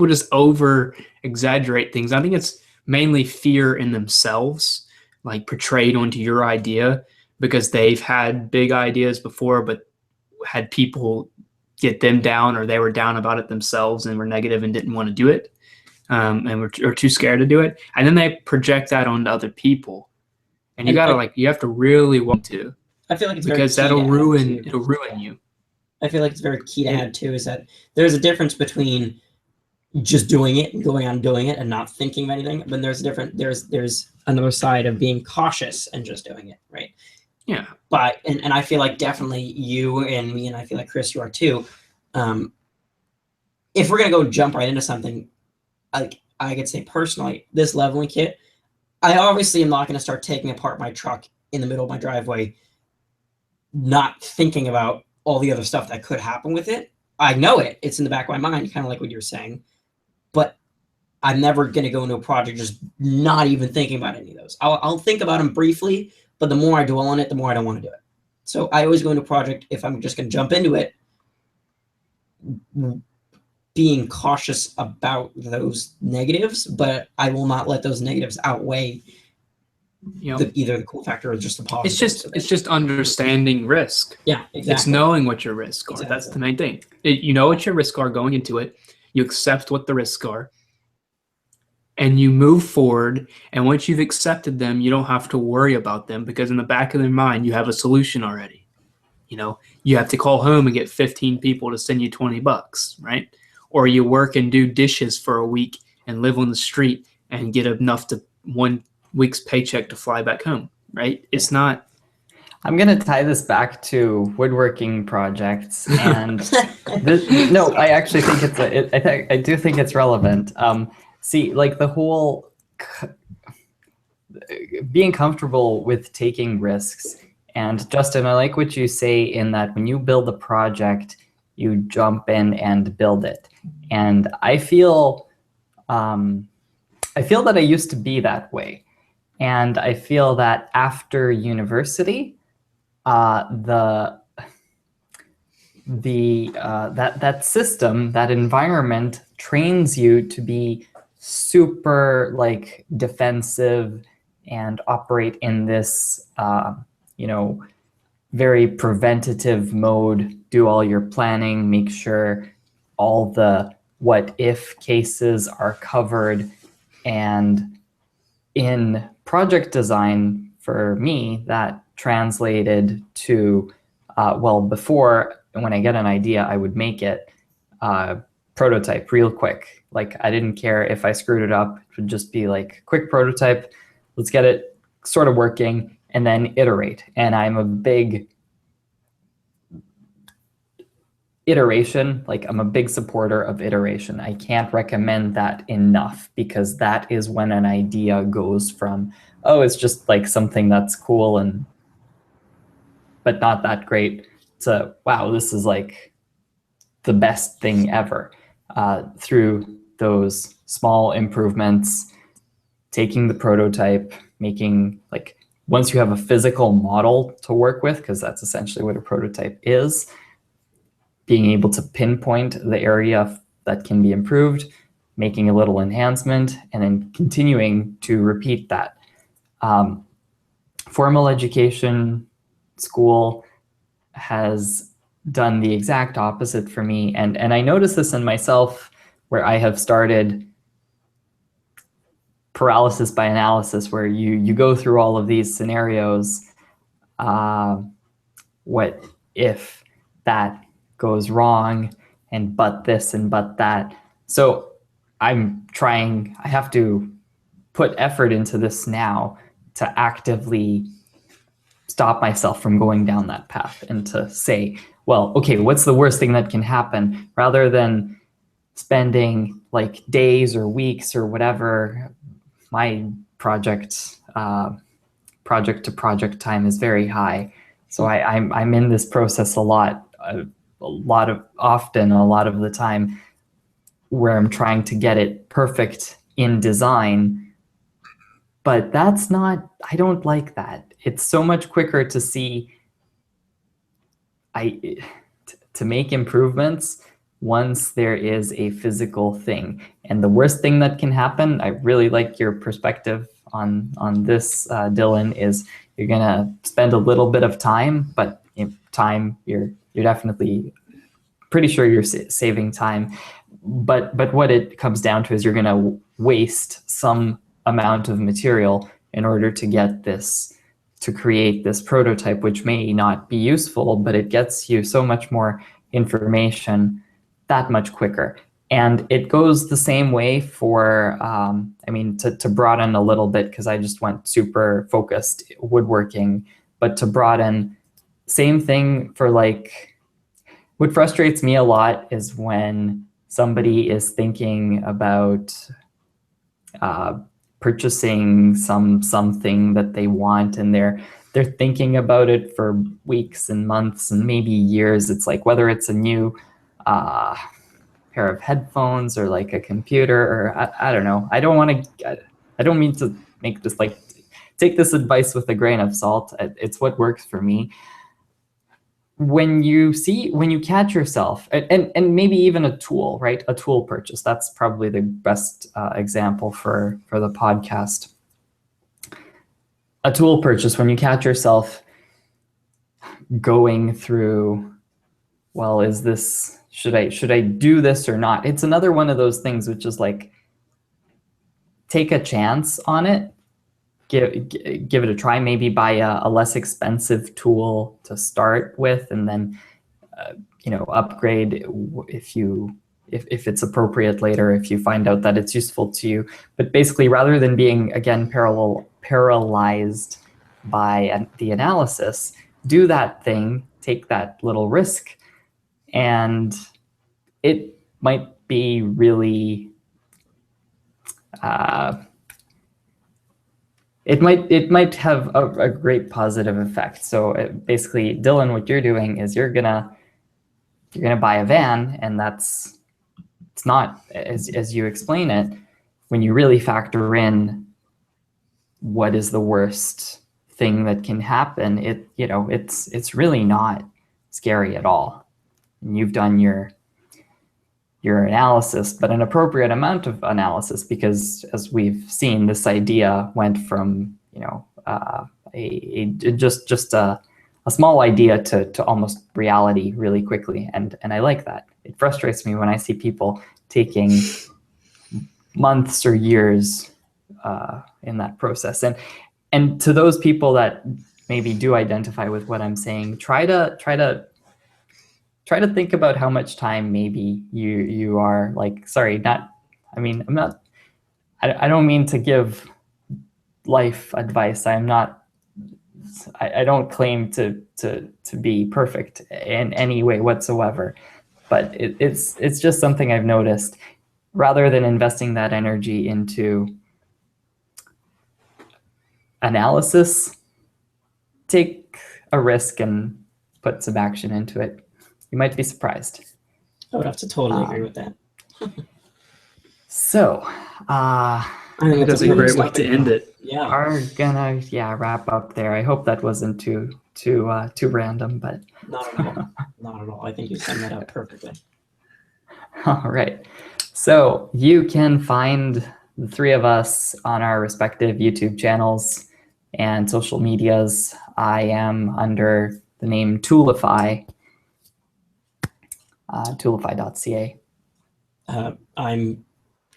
just over exaggerate things. I think it's mainly fear in themselves, like portrayed onto your idea, because they've had big ideas before but had people get them down, or they were down about it themselves and were negative and didn't want to do it. And we're too scared to do it, and then they project that onto other people, and you have to really want to. I feel like it's because it'll ruin you. I feel like it's very key to add too, is that there's a difference between just doing it and going on doing it and not thinking of anything. But there's another side of being cautious and just doing it, right? Yeah. But and I feel like definitely you and me, and I feel like Chris, you are too. If we're gonna go jump right into something, like I could say personally, this leveling kit, I obviously am not going to start taking apart my truck in the middle of my driveway, not thinking about all the other stuff that could happen with it. I know it. It's in the back of my mind, kind of like what you're saying. But I'm never going to go into a project just not even thinking about any of those. I'll think about them briefly, but the more I dwell on it, the more I don't want to do it. So I always go into a project, if I'm just going to jump into it, being cautious about those negatives, but I will not let those negatives outweigh either the cool factor or just the positive. It's just understanding risk. Yeah, exactly. It's knowing what your risks are. Exactly. That's the main thing. You know what your risks are going into it. You accept what the risks are, and you move forward. And once you've accepted them, you don't have to worry about them, because in the back of their mind, you have a solution already. You have to call home and get 15 people to send you $20, right? Or you work and do dishes for a week and live on the street and get enough to 1 week's paycheck to fly back home, right? It's not. I'm going to tie this back to woodworking projects. And no, I actually think I do think it's relevant. See, like the whole being comfortable with taking risks. And Justin, I like what you say in that when you build a project, you jump in and build it. And I feel that I used to be that way. And I feel that after university, that system, that environment trains you to be super like defensive and operate in this very preventative mode, do all your planning, make sure all the what if cases are covered. And in project design, for me, that translated to, before, when I get an idea, I would make it prototype real quick. Like, I didn't care if I screwed it up. It would just be like, quick prototype, let's get it sort of working, and then iterate. And I'm a big iteration, like I'm a big supporter of iteration. I can't recommend that enough, because that is when an idea goes from, oh, it's just like something that's cool but not that great, to, wow, this is like the best thing ever. Through those small improvements, taking the prototype, making, like, once you have a physical model to work with, because that's essentially what a prototype is, being able to pinpoint the area that can be improved, making a little enhancement, and then continuing to repeat that. Formal education, school, has done the exact opposite for me. And I notice this in myself, where I have started paralysis by analysis, where you go through all of these scenarios. What if that goes wrong, and but this and but that? So I have to put effort into this now to actively stop myself from going down that path, and to say, well, okay, what's the worst thing that can happen, rather than spending like days or weeks or whatever. My project to project time is very high, so I'm in this process a lot of the time, where I'm trying to get it perfect in design. But I don't like that. It's so much quicker to see, to make improvements once there is a physical thing. And the worst thing that can happen, I really like your perspective on this, Dylan, is you're gonna spend a little bit of time, but you're definitely pretty sure you're saving time. But what it comes down to is you're gonna waste some amount of material in order to create this prototype, which may not be useful, but it gets you so much more information that much quicker. And it goes the same way for, to broaden a little bit, because I just went super focused woodworking, but to broaden, same thing for like, what frustrates me a lot is when somebody is thinking about purchasing something that they want, and they're thinking about it for weeks and months and maybe years. It's like, whether it's a new pair of headphones or like a computer, or I don't know. I don't mean to make this like, take this advice with a grain of salt. It's what works for me. When you catch yourself, and maybe even a tool, right? A tool purchase. That's probably the best example for the podcast. A tool purchase, when you catch yourself going through, well, should I do this or not? It's another one of those things which is like, take a chance on it. Give it a try. Maybe buy a less expensive tool to start with, and then upgrade if it's appropriate later, if you find out that it's useful to you. But basically, rather than being, again, paralyzed by the analysis, do that thing, take that little risk, and it might be really it might have a great positive effect. So basically, Dylan, what you're doing is you're gonna buy a van, and it's not as you explain it. When you really factor in what is the worst thing that can happen, it's really not scary at all. And you've done your analysis, but an appropriate amount of analysis, because as we've seen, this idea went from just a small idea to almost reality really quickly, and I like that. It frustrates me when I see people taking months or years in that process. And to those people that maybe do identify with what I'm saying, try to think about how much time maybe you are like, I don't mean to give life advice. I don't claim to be perfect in any way whatsoever, but it's just something I've noticed. Rather than investing that energy into analysis, take a risk and put some action into it. You might be surprised. I would have to totally agree with that. So, I think that's a great way to end it. Yeah. Are gonna wrap up there. I hope that wasn't too random, but not at all. Not at all. I think you summed that up perfectly. All right. So you can find the three of us on our respective YouTube channels. And social medias, I am under the name Toolify, toolify.ca. I'm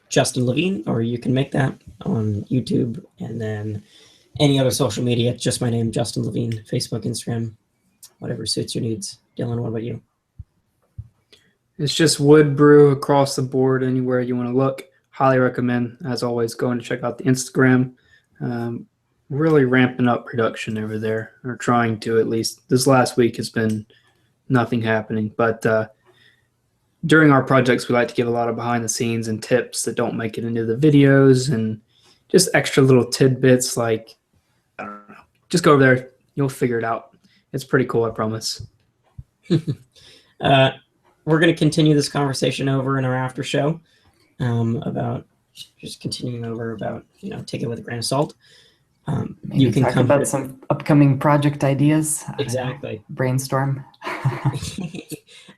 Justin Levine, or you can make that on YouTube, and then any other social media, just my name, Justin Levine, Facebook, Instagram, whatever suits your needs. Dylan, what about you? It's just wood brew across the board, anywhere you want to look. Highly recommend, as always, going to check out the Instagram. Really ramping up production over there, or trying to at least. This last week has been nothing happening, but during our projects, we like to give a lot of behind the scenes and tips that don't make it into the videos, and just extra little tidbits like, I don't know, just go over there. You'll figure it out. It's pretty cool, I promise. We're going to continue this conversation over in our after show about just continuing over about, take it with a grain of salt. Maybe you can talk come about some upcoming project ideas. Exactly. Brainstorm.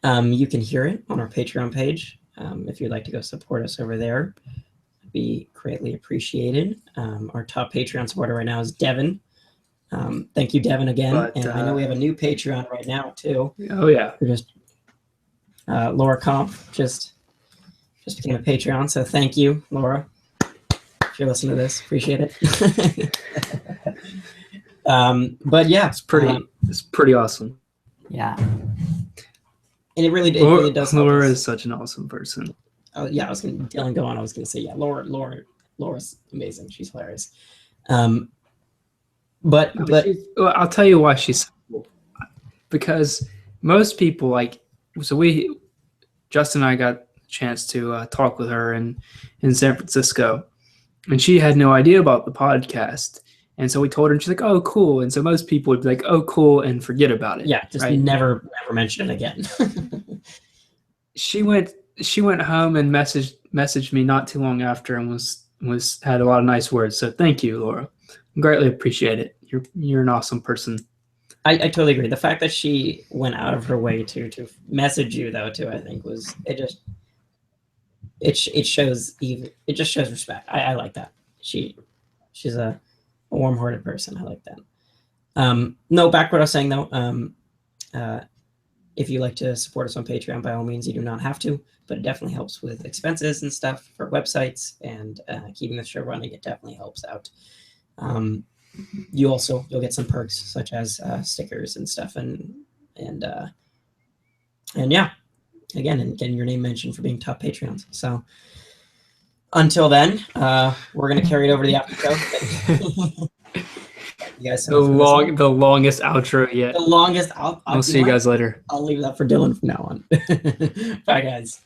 You can hear it on our Patreon page. If you'd like to go support us over there, it'd be greatly appreciated. Our top Patreon supporter right now is Devin. Thank you, Devin, again. And I know we have a new Patreon right now too. Oh yeah. We're just Laura Kampf just became a Patreon, so thank you, Laura. If you're listening to this, appreciate it. But yeah, it's pretty awesome. Yeah. And it really does. Laura is such an awesome person. Oh yeah, Dylan, go on. I was gonna say, yeah, Laura's amazing. She's hilarious. But I'll tell you why she's so cool. Because most people Justin and I got a chance to talk with her in San Francisco, and she had no idea about the podcast. And so we told her, and she's like, "Oh, cool." And so most people would be like, "Oh, cool," and forget about it. Yeah, just never mention it again. She went home and messaged me not too long after, and had a lot of nice words. So thank you, Laura. I greatly appreciate it. You're an awesome person. I totally agree. The fact that she went out of her way to message you though too, I think it shows respect. I like that. She's a warm-hearted person. I like that. No, back what I was saying though. If you like to support us on Patreon, by all means, you do not have to, but it definitely helps with expenses and stuff for websites and keeping the show running. It definitely helps out. You'll get some perks such as stickers and stuff, and yeah, again, and getting your name mentioned for being top Patreons. So until then, we're gonna carry it over to the after show. You guys, the longest outro yet. The longest. I'll see you guys later. I'll leave that for Dylan from now on. Bye, guys.